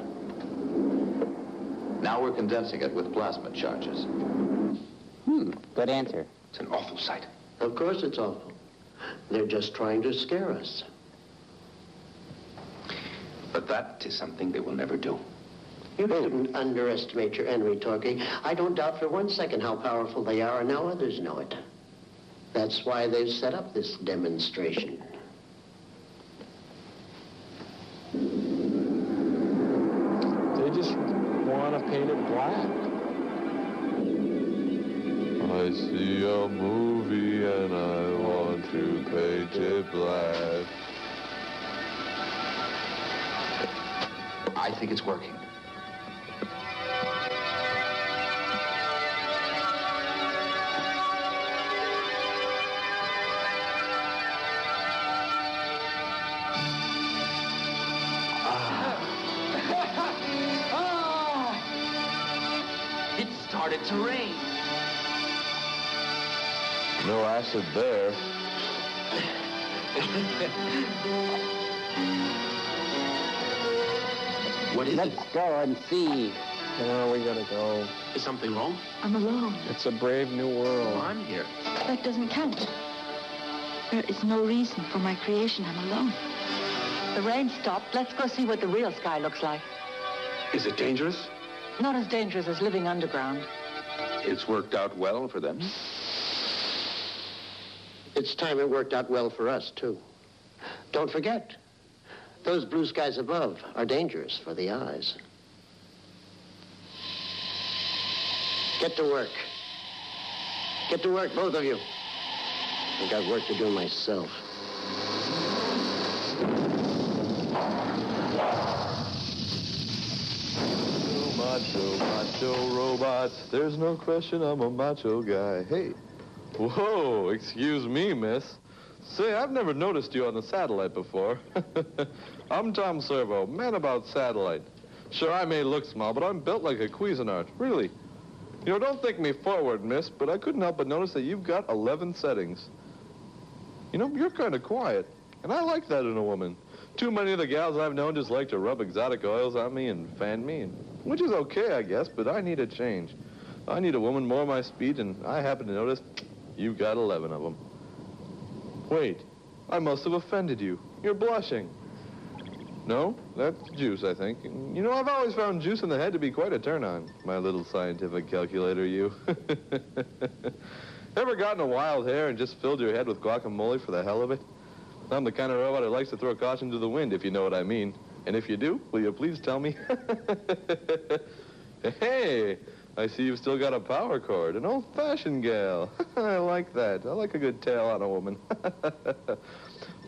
U: Now we're condensing it with plasma charges.
I: Good answer.
C: It's an awful sight.
V: Of course it's awful. They're just trying to scare us.
C: But that is something they will never do.
V: You shouldn't underestimate your enemy, Torquay. I don't doubt for 1 second how powerful they are, and now others know it. That's why they've set up this demonstration.
D: They just want to paint it black.
G: I see a movie and I want to paint it black.
U: I think it's working.
F: It started to rain.
G: No acid there.
F: What is
I: Let's go and see.
D: No, we gotta go.
F: Is something wrong?
P: I'm alone.
D: It's a brave new world.
F: I'm here.
P: That doesn't count. There is no reason for my creation. I'm alone.
L: The rain stopped. Let's go see what the real sky looks like.
C: Is it dangerous?
L: Not as dangerous as living underground.
C: It's worked out well for them.
V: It's time it worked out well for us, too. Don't forget, those blue skies above are dangerous for the eyes. Get to work. Get to work, both of you. I've got work to do myself.
G: Macho robots. There's no question I'm a macho guy. Hey. Whoa, excuse me, miss. Say, I've never noticed you on the satellite before. I'm Tom Servo, man about satellite. Sure, I may look small, but I'm built like a Cuisinart, really. You know, don't think me forward, miss, but I couldn't help but notice that you've got 11 settings. You know, you're kind of quiet, and I like that in a woman. Too many of the gals I've known just like to rub exotic oils on me and fan me, which is okay, I guess, but I need a change. I need a woman more my speed, and I happen to notice you've got 11 of them. Wait, I must have offended you. You're blushing. No, that's juice, I think. You know, I've always found juice in the head to be quite a turn-on. My little scientific calculator, you. Ever gotten a wild hair and just filled your head with guacamole for the hell of it? I'm the kind of robot who likes to throw caution to the wind, if you know what I mean. And if you do, will you please tell me? Hey, I see you've still got a power cord, an old-fashioned gal. I like that. I like a good tail on a woman.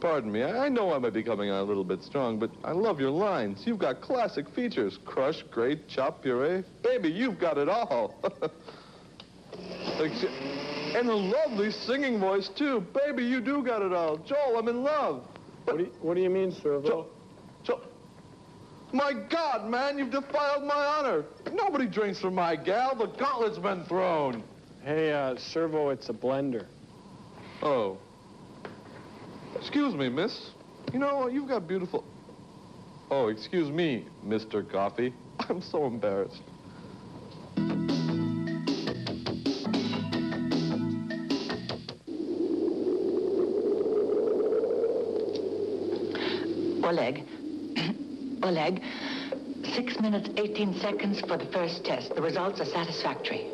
G: Pardon me, I know I might be coming on a little bit strong, but I love your lines. You've got classic features. Crush, grate, chop, puree. Baby, you've got it all. And a lovely singing voice, too. Baby, you do got it all. Joel, I'm in love.
D: What do you mean, Servo?
G: Joel. My God, man, you've defiled my honor. Nobody drinks from my gal. The gauntlet's been thrown.
D: Hey, Servo, it's a blender.
G: Oh. Excuse me, miss. You know, you've got beautiful... Oh, excuse me, Mr. Coffee. I'm so embarrassed.
L: Oleg. Oleg, 6 minutes, 18 seconds for the first test. The results are satisfactory.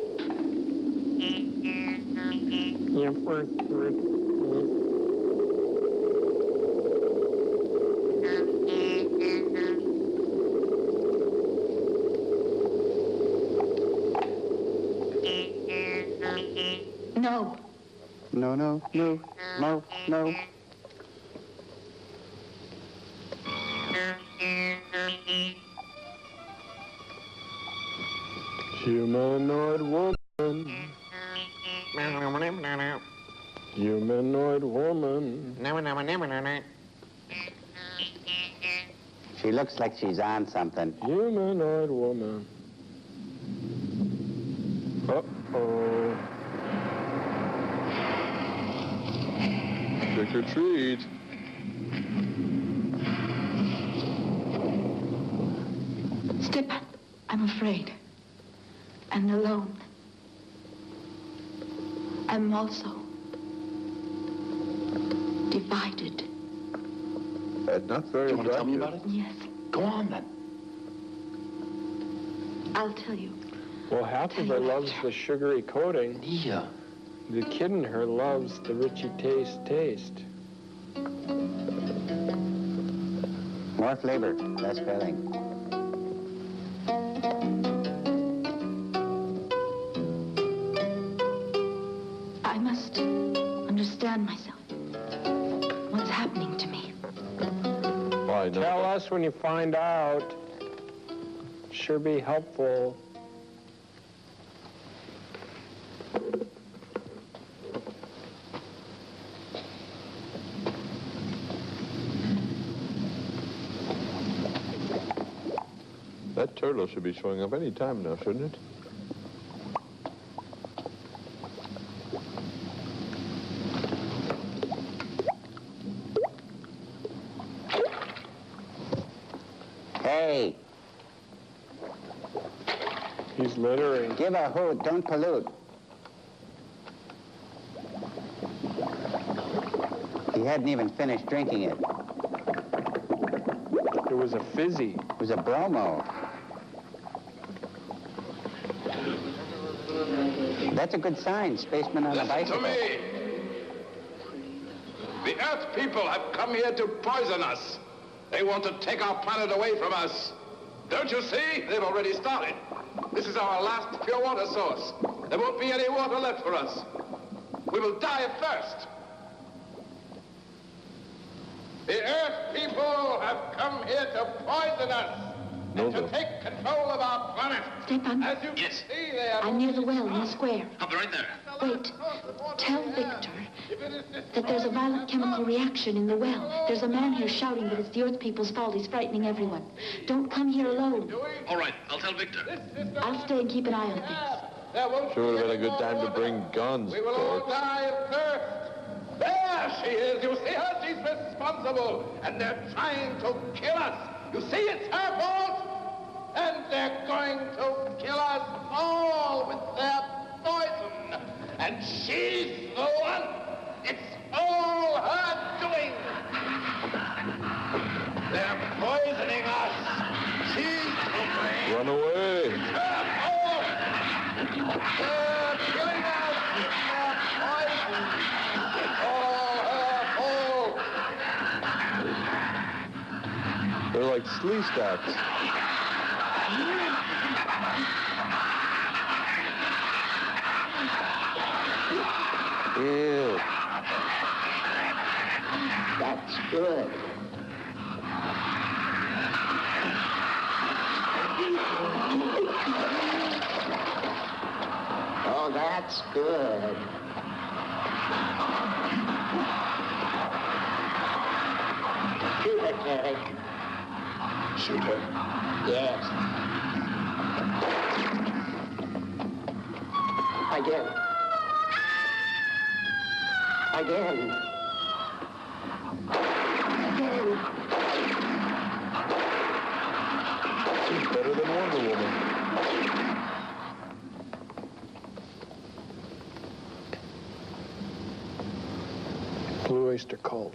L: No.
I: No, no, no, no, no.
D: Humanoid woman. Humanoid woman.
I: She looks like she's on something.
D: Humanoid woman. Uh-oh. Trick or treat.
P: Stepan, I'm afraid. And alone. I'm also divided.
G: Not very
F: You want to tell me about it?
P: Yes.
F: Go on, then.
P: I'll tell you.
D: Well, half of her loves the sugary coating.
F: Yeah.
D: The kid in her loves the richy taste.
I: More flavor, less filling.
P: I must understand myself. What's happening to me?
G: Why, no.
D: Tell us when you find out. Sure be helpful.
G: That turtle should be showing up any time now, shouldn't it?
I: Hey,
D: He's littering.
I: give a hoot, don't pollute. He hadn't even finished drinking it.
D: It was a fizzy.
I: It was a bromo. That's a good sign, spaceman on a
C: Listen
I: bicycle.
C: to me. The Earth people have come here to poison us. They want to take our planet away from us. Don't you see? They've already started. This is our last pure water source. There won't be any water left for us. We will die of thirst. The Earth people have come here to poison us.
G: No,
C: And to take control of our planet.
P: Stepan,
C: As you can see, they are...
P: I'm near the well in the square.
R: I'll be right there.
P: Wait. Tell Victor that there's a violent chemical reaction in the well. There's a man here shouting that it's the Earth people's fault. He's frightening everyone. Don't come here alone.
R: All right, I'll tell Victor.
P: I'll stay and keep an eye on things.
G: Sure would have been a good time to bring guns,
C: We will all
G: folks.
C: die of thirst. There she is. You see her? She's responsible. And they're trying to kill us. You see, it's her fault. And they're going to kill us all with their poison. And she's the one. It's all her doing. They're poisoning us. She's to blame.
G: Run away.
C: Her fault. They're killing us with their poison. It's all her fault.
G: They're like slee stacks.
I: Ew.
V: That's good. Oh, that's good. Shoot it, Eric.
O: Shoot her.
V: Yes. Again. Again. Again.
G: She's better than Wonder Woman.
D: Blue Oyster Cult.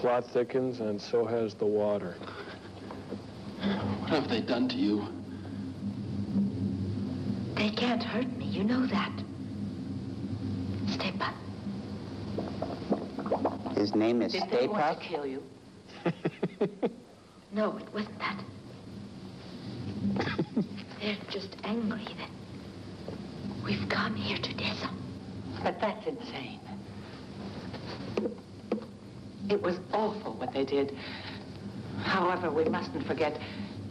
D: plot thickens, and so has the water.
F: What have they done to you?
P: They can't hurt me, you know that. Stay back.
I: His name is
L: Did
I: Stay
L: they want
I: Puft?
L: to kill you?
P: No, it wasn't that. They're just angry that we've come here to Dessa.
L: But that's insane. It was awful what they did. However, we mustn't forget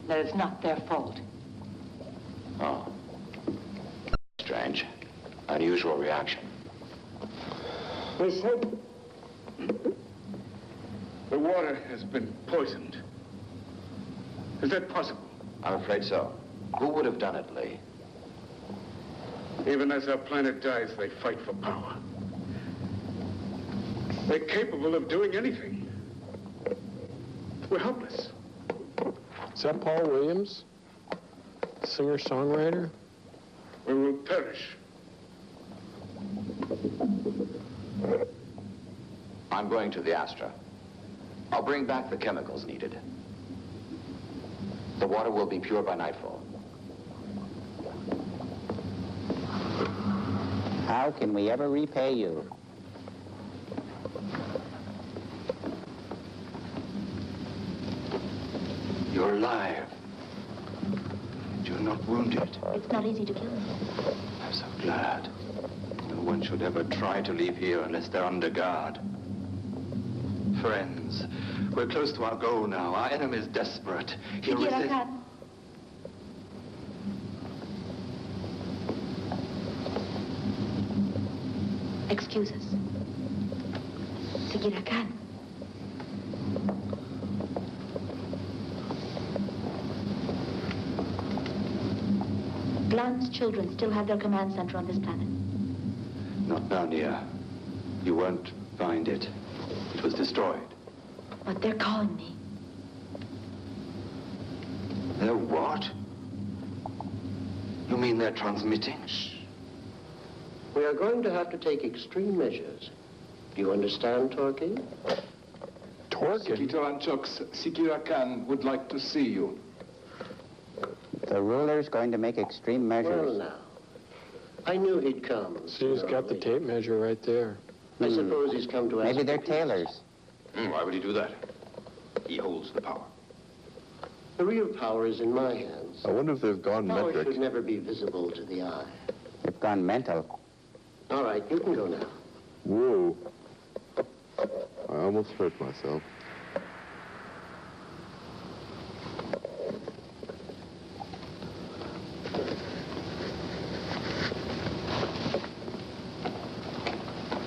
L: that it's not their fault.
U: Oh. Strange. Unusual reaction.
C: They said the water has been poisoned. Is that possible?
U: I'm afraid so. Who would have done it, Lee?
C: Even as our planet dies, they fight for power. They're capable of doing anything. We're helpless.
D: Is that Paul Williams? Singer-songwriter?
C: We will perish.
U: I'm going to the Astra. I'll bring back the chemicals needed. The water will be pure by nightfall.
I: How can we ever repay you?
K: You're alive. You're not wounded.
P: It's not easy to kill me.
K: I'm so glad. No one should ever try to leave here unless they're under guard. Friends, we're close to our goal now. Our enemy's desperate. He'll resist.
P: Excuse us. Sagira Khan. Glan's children still have their command center on this planet.
K: Not now, Nia. You won't find it. It was destroyed.
P: But they're calling me.
K: They're what? You mean they're transmitting?
V: We are going to have to take extreme measures. Do you understand, Torkin?
C: Senator Anchok's Sikira Khan would like to see you.
I: The ruler's going to make extreme measures.
V: Well, now. I knew he'd come.
D: See, he's got the tape measure right there.
V: I suppose he's come to ask.
I: Maybe they're tailors.
F: Why would he do that? He holds the power.
V: The real power is in my hands.
G: I wonder if they've gone
V: Power
G: metric.
V: should never be visible to the eye.
I: They've gone mental.
V: All right, you can go now.
G: Whoa. I almost hurt myself.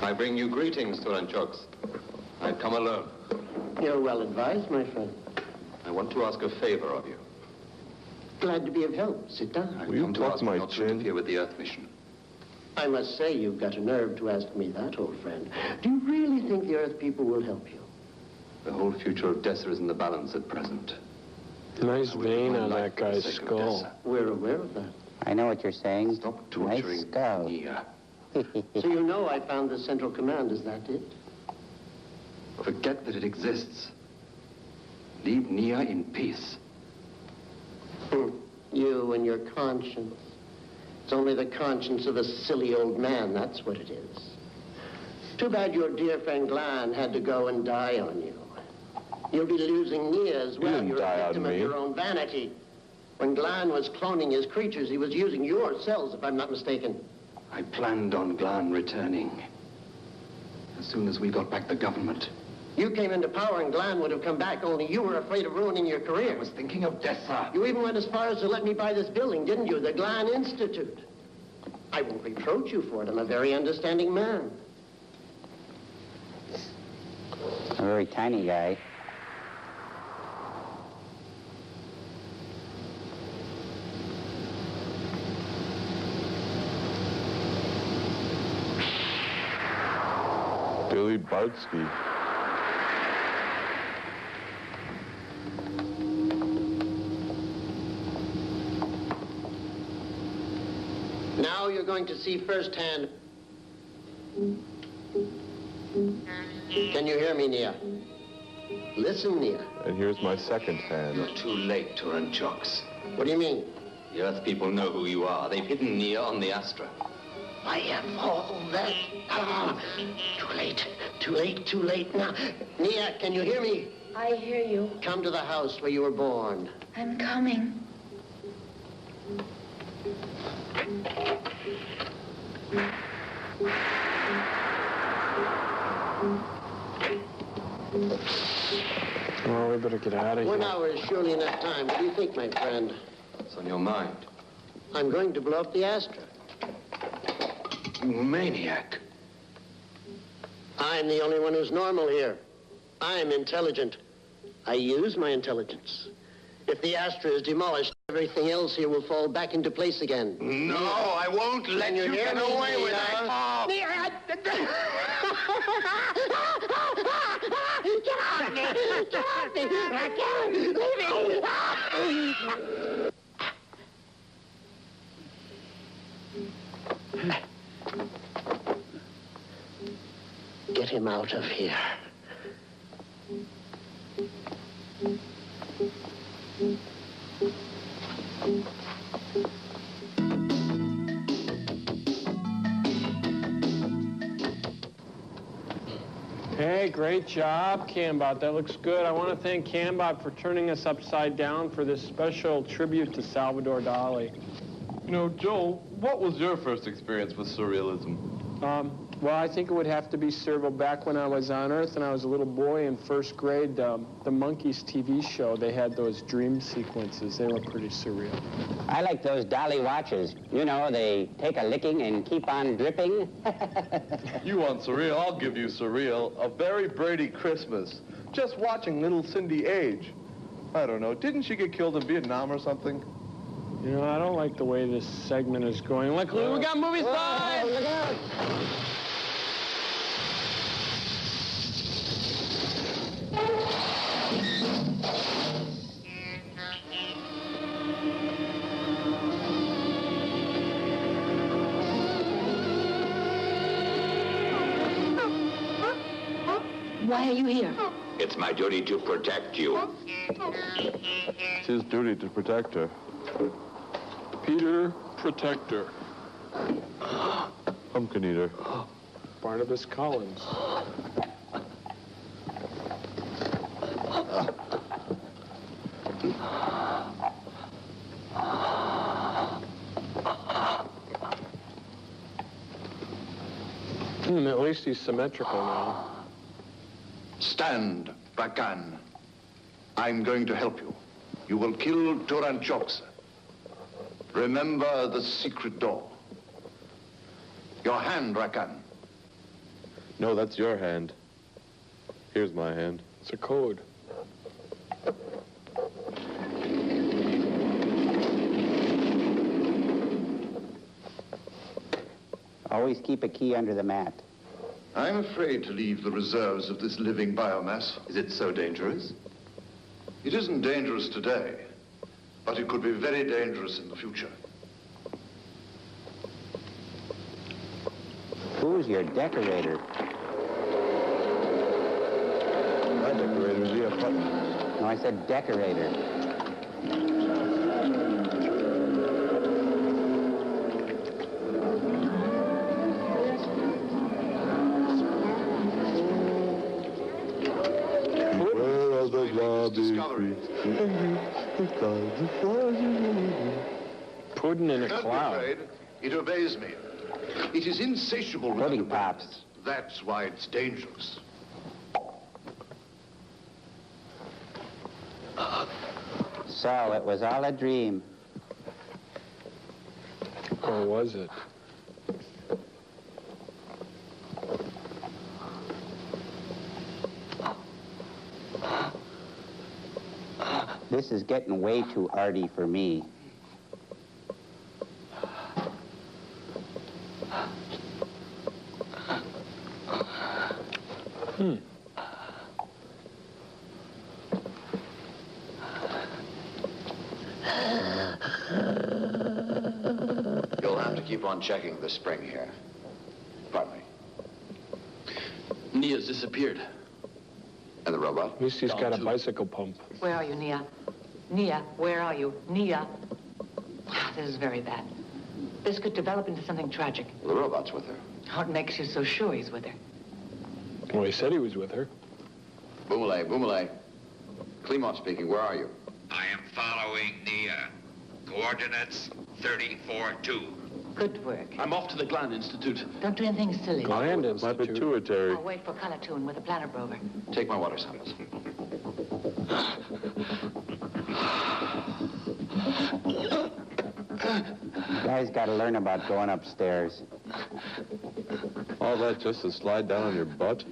B: I bring you greetings, Turanchoks. I've come alone.
V: You're well advised, my friend.
B: I want to ask a favor of you.
V: Glad to be of help. Sit down.
B: I've come to ask you not to interfere with the Earth mission.
V: I must say, you've got a nerve to ask me that, old friend. Do you really think the Earth people will help you?
B: The whole future of Dessa is in the balance at present.
D: Nice vein on that guy's skull.
V: We're aware of that.
I: I know what you're saying.
B: Stop torturing
I: nice skull.
B: Nia.
V: So you know I found the Central Command, is that it?
B: Forget that it exists. Leave Nia in peace.
V: You and your conscience. It's only the conscience of a silly old man, that's what it is. Too bad your dear friend Glan had to go and die on you. You'll be losing Nia as well. You're a victim of your own vanity. When Glan was cloning his creatures, he was using your cells, if I'm not mistaken.
K: I planned on Glan returning. As soon as we got back the government.
V: You came into power and Glan would have come back, only you were afraid of ruining your career.
K: I was thinking of Dessa.
V: You even went as far as to let me buy this building, didn't you? The Glan Institute. I won't reproach you for it. I'm a very understanding man.
I: A very tiny guy.
G: Billy Bartsky.
V: Now you're going to see firsthand. Can you hear me, Nia? Listen, Nia.
G: And here's my second hand.
J: You're too late, Turanchoks.
V: What do you mean?
J: The Earth people know who you are. They've hidden Nia on the Astra.
V: I am all that. Ah, too late. Too late, too late now. Nia, can you hear me?
P: I hear you.
V: Come to the house where you were born.
P: I'm coming.
D: Well, we better get out of here.
V: 1 hour is surely enough time. What do you think, my friend?
J: It's on your mind.
V: I'm going to blow up the Astra.
J: You maniac.
V: I'm the only one who's normal here. I'm intelligent. I use my intelligence. If the Astra is demolished, everything else here will fall back into place again.
K: No, I won't let you get away with it.
V: Get off me! Get off me! Raquel, leave me! Get him out of here.
D: Hey, great job, Cambot. That looks good. I want to thank Cambot for turning us upside down for this special tribute to Salvador Dali.
G: You know, Joel, what was your first experience with surrealism?
D: Well, I think it would have to be Servo. Back when I was on Earth and I was a little boy in first grade, the Monkees TV show, they had those dream sequences. They were pretty surreal.
H: I like those Dali watches. You know, they take a licking and keep on dripping.
G: You want surreal? I'll give you surreal. A very Brady Christmas. Just watching little Cindy age. I don't know. Didn't she get killed in Vietnam or something?
D: You know, I don't like the way this segment is going. Look, we got movie stars!
V: Look out!
P: Why are you here?
T: It's my duty to protect you.
G: It's his duty to protect her.
D: Peter Protector.
G: Pumpkin eater.
D: Barnabas Collins. At least he's symmetrical now.
K: Stand, Bakan. I'm going to help you. You will kill Turanchoks. Remember the secret door. Your hand, Rakan.
G: No, that's your hand. Here's my hand.
D: It's a code.
H: Always keep a key under the mat.
K: I'm afraid to leave the reserves of this living biomass.
B: Is it so dangerous?
K: It isn't dangerous today, but it could be very dangerous in the future.
H: Who's your decorator?
G: My decorator's E.F. Hutton.
H: No, I said decorator.
D: Pudding in a
K: Don't be
D: cloud.
K: afraid. It obeys me. It is insatiable with
H: Pudding pops.
K: That's why it's dangerous.
H: So it was all a dream.
D: Or was it?
H: This is getting way too arty for me.
U: You'll have to keep on checking the spring here. Pardon me.
F: Nia's disappeared.
U: And the robot.
D: At least he's got a bicycle pump.
L: Where are you, Nia? Nia, where are you? Nia. This is very bad. This could develop into something tragic.
U: The robot's with her.
L: What makes you so sure he's with her?
D: Well, he said he was with her.
U: Boomalay. Klimov speaking. Where are you?
T: I am following Nia. Coordinates 34-2.
L: Good work.
F: I'm off to the Gland Institute.
L: Don't do anything silly.
G: Gland Institute. My pituitary.
L: I'll wait for Kalatoon with a planner rover.
U: Take my water samples.
I: Guys got to learn about going upstairs.
G: All that just to slide down on your butt?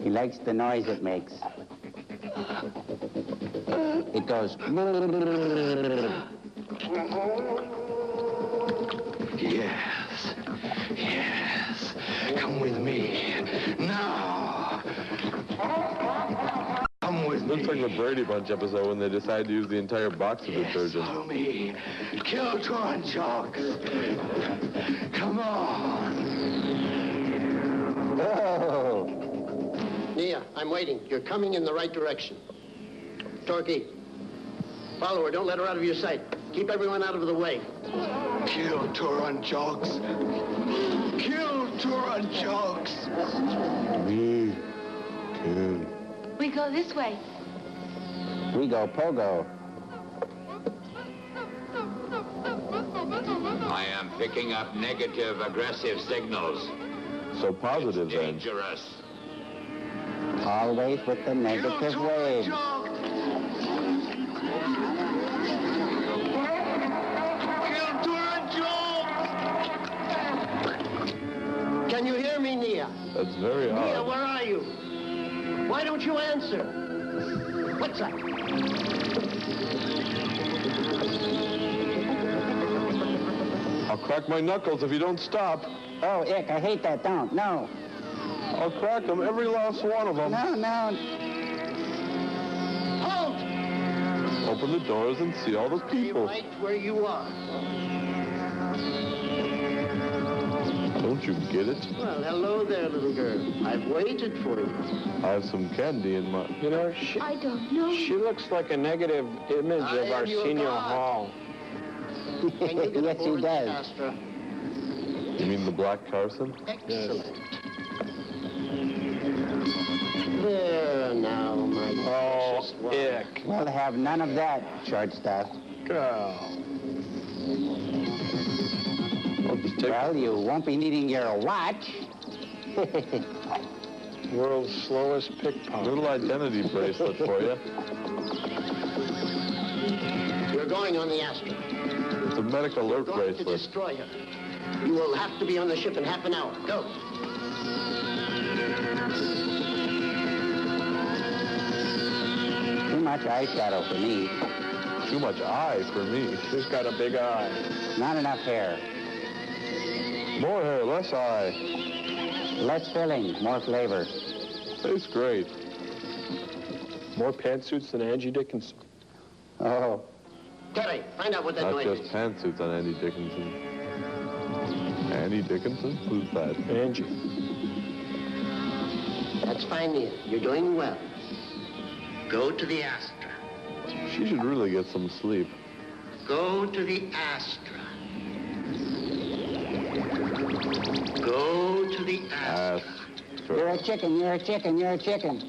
I: He likes the noise it makes. It goes...
C: Yes. Yes. Come with me. Now. Come with me.
G: Looks like the Brady Bunch episode when they decide to use the entire box of detergent.
C: Follow me. Kill Turan Jocks. Come on.
V: Oh. Nia, I'm waiting. You're coming in the right direction. Torquay, follow her. Don't let her out of your sight. Keep everyone out of the way.
C: Kill Turan Jocks. Kill Turan Jocks.
G: Me too.
P: We go this way.
I: We go pogo.
T: I am picking up negative aggressive signals.
G: So positive then.
T: Dangerous.
I: Always with the negative wave.
V: Can you hear me, Nia?
G: That's very odd.
V: Nia, where are you? Why don't you answer? What's up?
G: I'll crack my knuckles if you don't stop.
I: Oh, ick, I hate that. Don't. No.
G: I'll crack them, every last one of them.
I: No.
V: Halt!
G: Open the doors and see all the people.
V: Stay right where you are.
G: Don't you get it?
V: Well, hello there, little girl. I've waited for you.
G: I have some candy in my...
D: You know,
P: I don't know.
D: She looks like a negative image of Arsenio Hall.
V: Can you get
I: Yes, he
V: aboard the
I: does.
V: Astra?
G: You mean the Black Carson?
V: Excellent. There now, my precious one.
D: Ick.
I: We'll have none of that, short stuff.
D: Go.
I: Well, you won't be needing your watch.
D: World's slowest pickpocket.
G: Little identity bracelet for you.
V: You're going on the Astra.
G: It's a medical alert
V: You're going to
G: bracelet.
V: destroy her. You will have to be on the ship in half an hour. Go.
I: Too much eyeshadow for me.
G: Too much eye for me.
D: She's got a big eye.
I: Not enough hair.
G: More hair, less eye.
I: Less filling, more flavor.
G: Tastes great.
D: More pantsuits than Angie Dickinson.
I: Oh.
V: Terry, find out what that
G: Not
V: noise
G: just
V: is.
G: pantsuits on Andy Dickinson. Andy Dickinson? Who's that?
D: Angie.
V: That's fine, Nia. You're doing well. Go to the Astra.
G: She should really get some sleep.
V: Go to the Astra. Go to the Astra.
I: You're a chicken, you're a chicken, you're a chicken.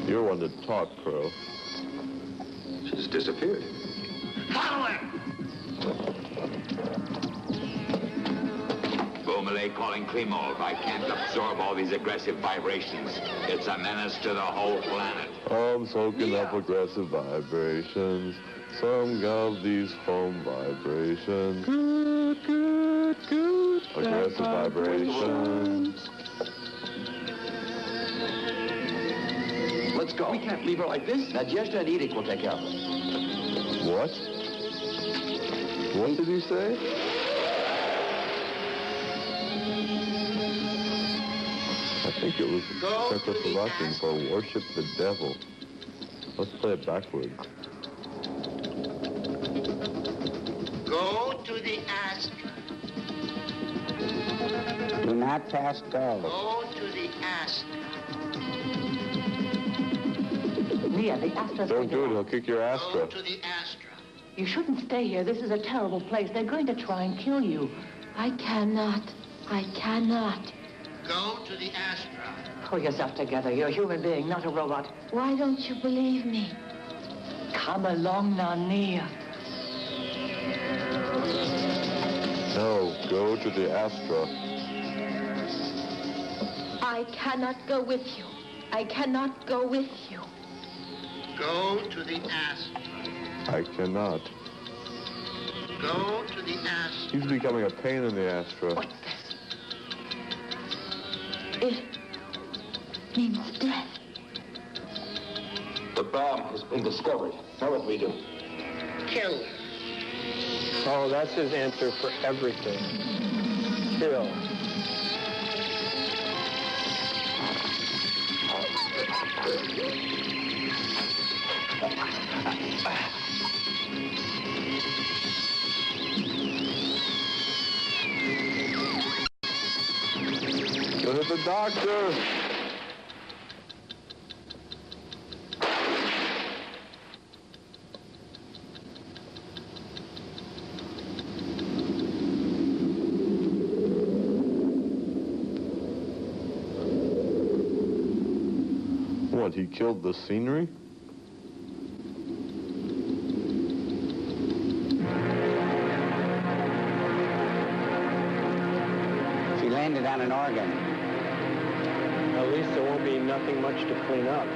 G: You're one to talk, Crow.
U: She's disappeared.
V: Follow her!
T: Boomalay calling Klimov. I can't absorb all these aggressive vibrations. It's a menace to the whole planet.
G: I'm soaking up aggressive vibrations. Some of these foam vibrations. Good. Aggressive vibrations.
U: Let's go. We can't leave her like this. Nadezhda and Edith will take care of her.
G: What? What did he say? I think it was Czechoslovakian for worship the devil. Let's play it backwards.
V: Go to the Astra.
H: Do not pass go.
V: Go to the Astra.
L: Leah, the Astra's
G: Don't do it, he'll kick your Astra.
V: Go to the Astra.
L: You shouldn't stay here. This is a terrible place. They're going to try and kill you.
P: I cannot. I cannot.
V: Go to the Astra.
L: Pull yourself together. You're a human being, not a robot.
P: Why don't you believe me?
L: Come along now, Nia.
G: No, go to the Astra.
P: I cannot go with you. I cannot go with you.
V: Go to the Astra.
G: I cannot.
V: Go to the Astra.
G: He's becoming a pain in the Astra.
P: What's this? It means death.
C: The bomb has been discovered. Now what do we do?
V: Kill.
D: Oh, that's his answer for everything. Kill.
G: Go to the doctor. What, he killed the scenery?
H: She landed on an organ.
D: At least there won't be nothing much to clean up.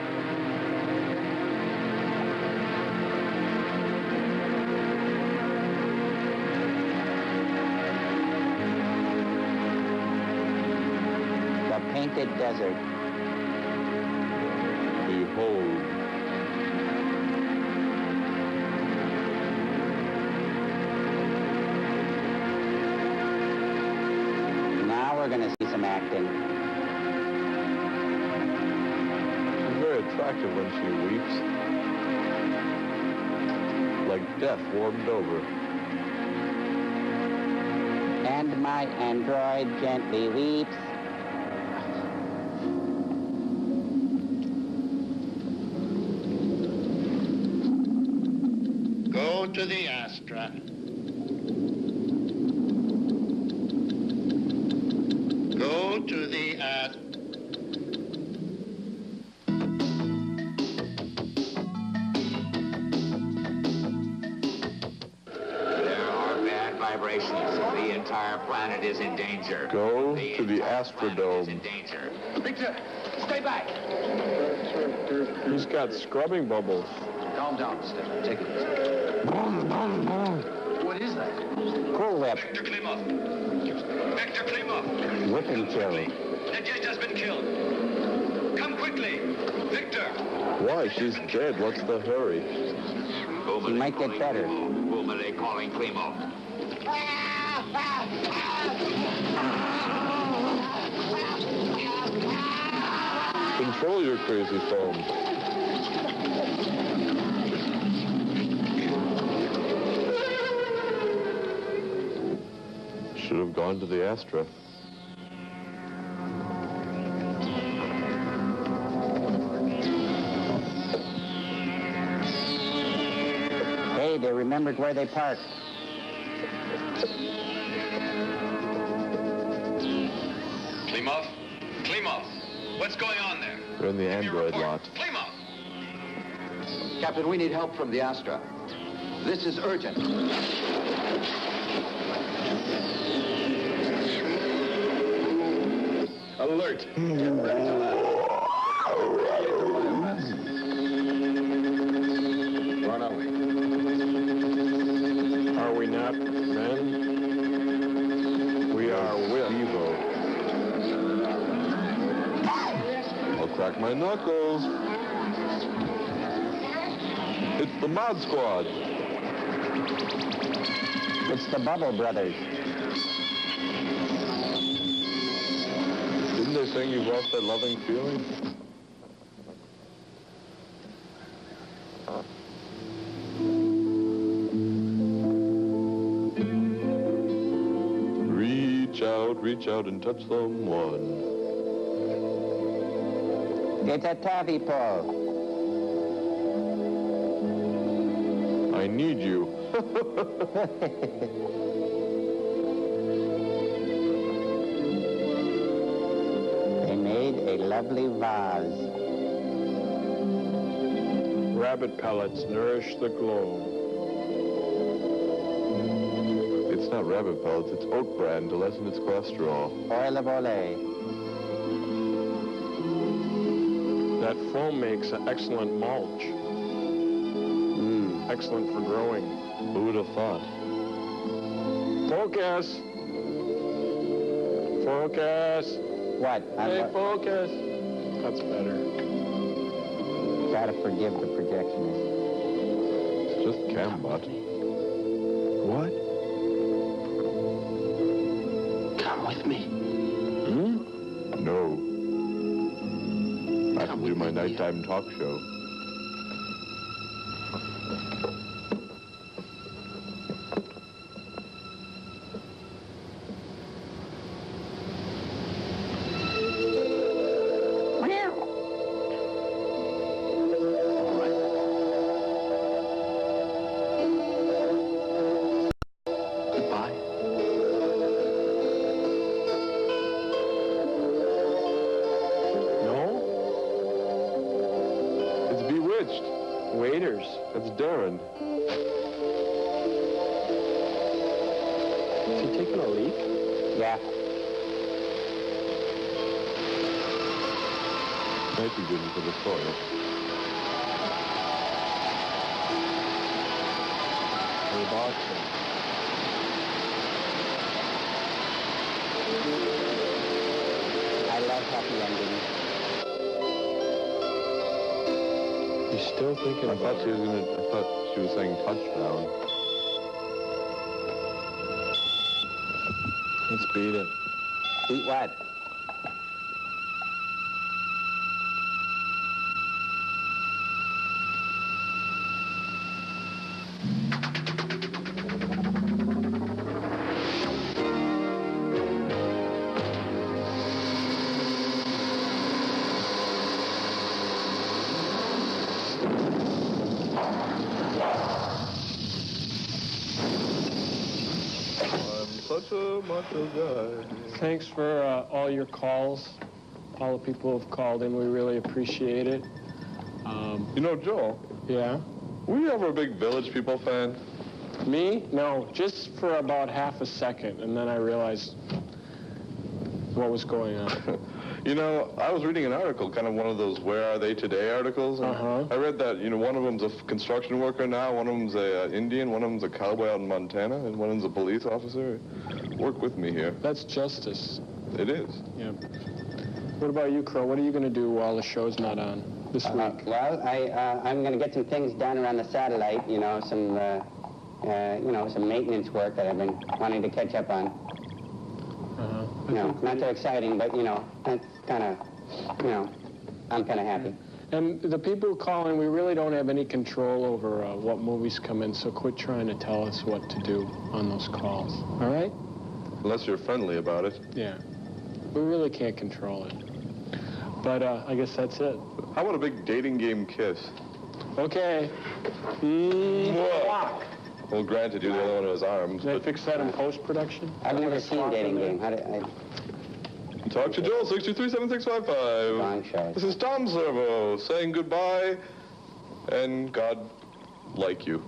H: The painted desert.
G: Behold.
H: Now we're going to see some acting.
G: She's very attractive when she weeps. Like death warmed over.
H: And my android gently weeps.
V: Go to the Astra. Go to the Astra.
T: There are bad vibrations. The entire planet is in danger.
G: Go to the Astrodome.
T: In danger.
C: Victor, stay back.
D: He's got scrubbing bubbles.
C: Calm down, Stefan. Take it easy. What is that?
H: Cool whip.
R: Victor Klimov. Victor Klimov.
H: Whipping chill.
R: Nadezhda's been killed. Come quickly. Victor.
G: Why? She's dead. What's the hurry?
H: She might get better.
T: Humanoid calling Klimov.
G: Control your crazy phone. Should have gone to the Astra.
H: Hey, they remembered where they parked.
R: Klimov? Klimov, what's going on there?
G: They're in the android lot.
R: Klimov!
U: Captain, we need help from the Astra. This is urgent.
C: Alert. Run away.
D: Are we not men? We are will.
G: Evo. I'll crack my knuckles. It's the Mod Squad.
H: It's the Bubble Brothers.
G: Didn't they say you've lost that loving feeling? reach out and touch someone.
I: It's a taffy pull.
G: I need you.
I: They made a lovely vase.
D: Rabbit pellets nourish the globe.
G: It's not rabbit pellets, it's oat bran to lessen its cholesterol.
I: Oil of Olay.
D: That foam makes an excellent mulch. Excellent for growing.
G: Who would have thought?
D: Focus! Focus!
I: What?
D: Hey, focus! That's better.
I: Gotta forgive the projectionist.
G: It's just Cambot. What?
F: Come with me.
G: No. I have to do my nighttime talk show.
D: Waiters.
G: That's Darren.
D: Is he taking a leak?
I: Yeah.
G: Might be good for the soil.
D: Reboxing.
I: I love happy endings.
D: He's still thinking
G: I thought she was saying touchdown.
D: Let's beat it.
I: Beat what?
G: Such a macho guy.
D: Thanks for all your calls. All the people who have called in, we really appreciate it.
G: You know, Joel?
D: Yeah?
G: Were you ever a big Village People fan?
D: Me? No, just for about half a second, and then I realized what was going on.
G: You know, I was reading an article, kind of one of those Where Are They Today articles. And I read that, you know, one of them's a construction worker now, one of them's a Indian, one of them's a cowboy out in Montana, and one of them's a police officer. Work with me here.
D: That's justice.
G: It is.
D: Yeah. What about you, Crow? What are you going to do while the show's not on this week?
H: Well, I'm going to get some things done around the satellite, you know, some maintenance work that I've been wanting to catch up on. You know, not so exciting, but, you know, that's kind of, you know, I'm kind of happy.
D: And the people who call in, we really don't have any control over what movies come in, so quit trying to tell us what to do on those calls, all right?
G: Unless you're friendly about it.
D: Yeah. We really can't control it. But I guess that's it.
G: How about a big dating game kiss?
D: Okay. Walk.
G: Well, granted, you're the only one who has arms.
D: Did I fix that in post-production?
H: I've never seen Dating Game. How did I...
G: Talk to Joel, 623-7655.
H: Wrong show.
G: This is Tom Servo saying goodbye, and God like you.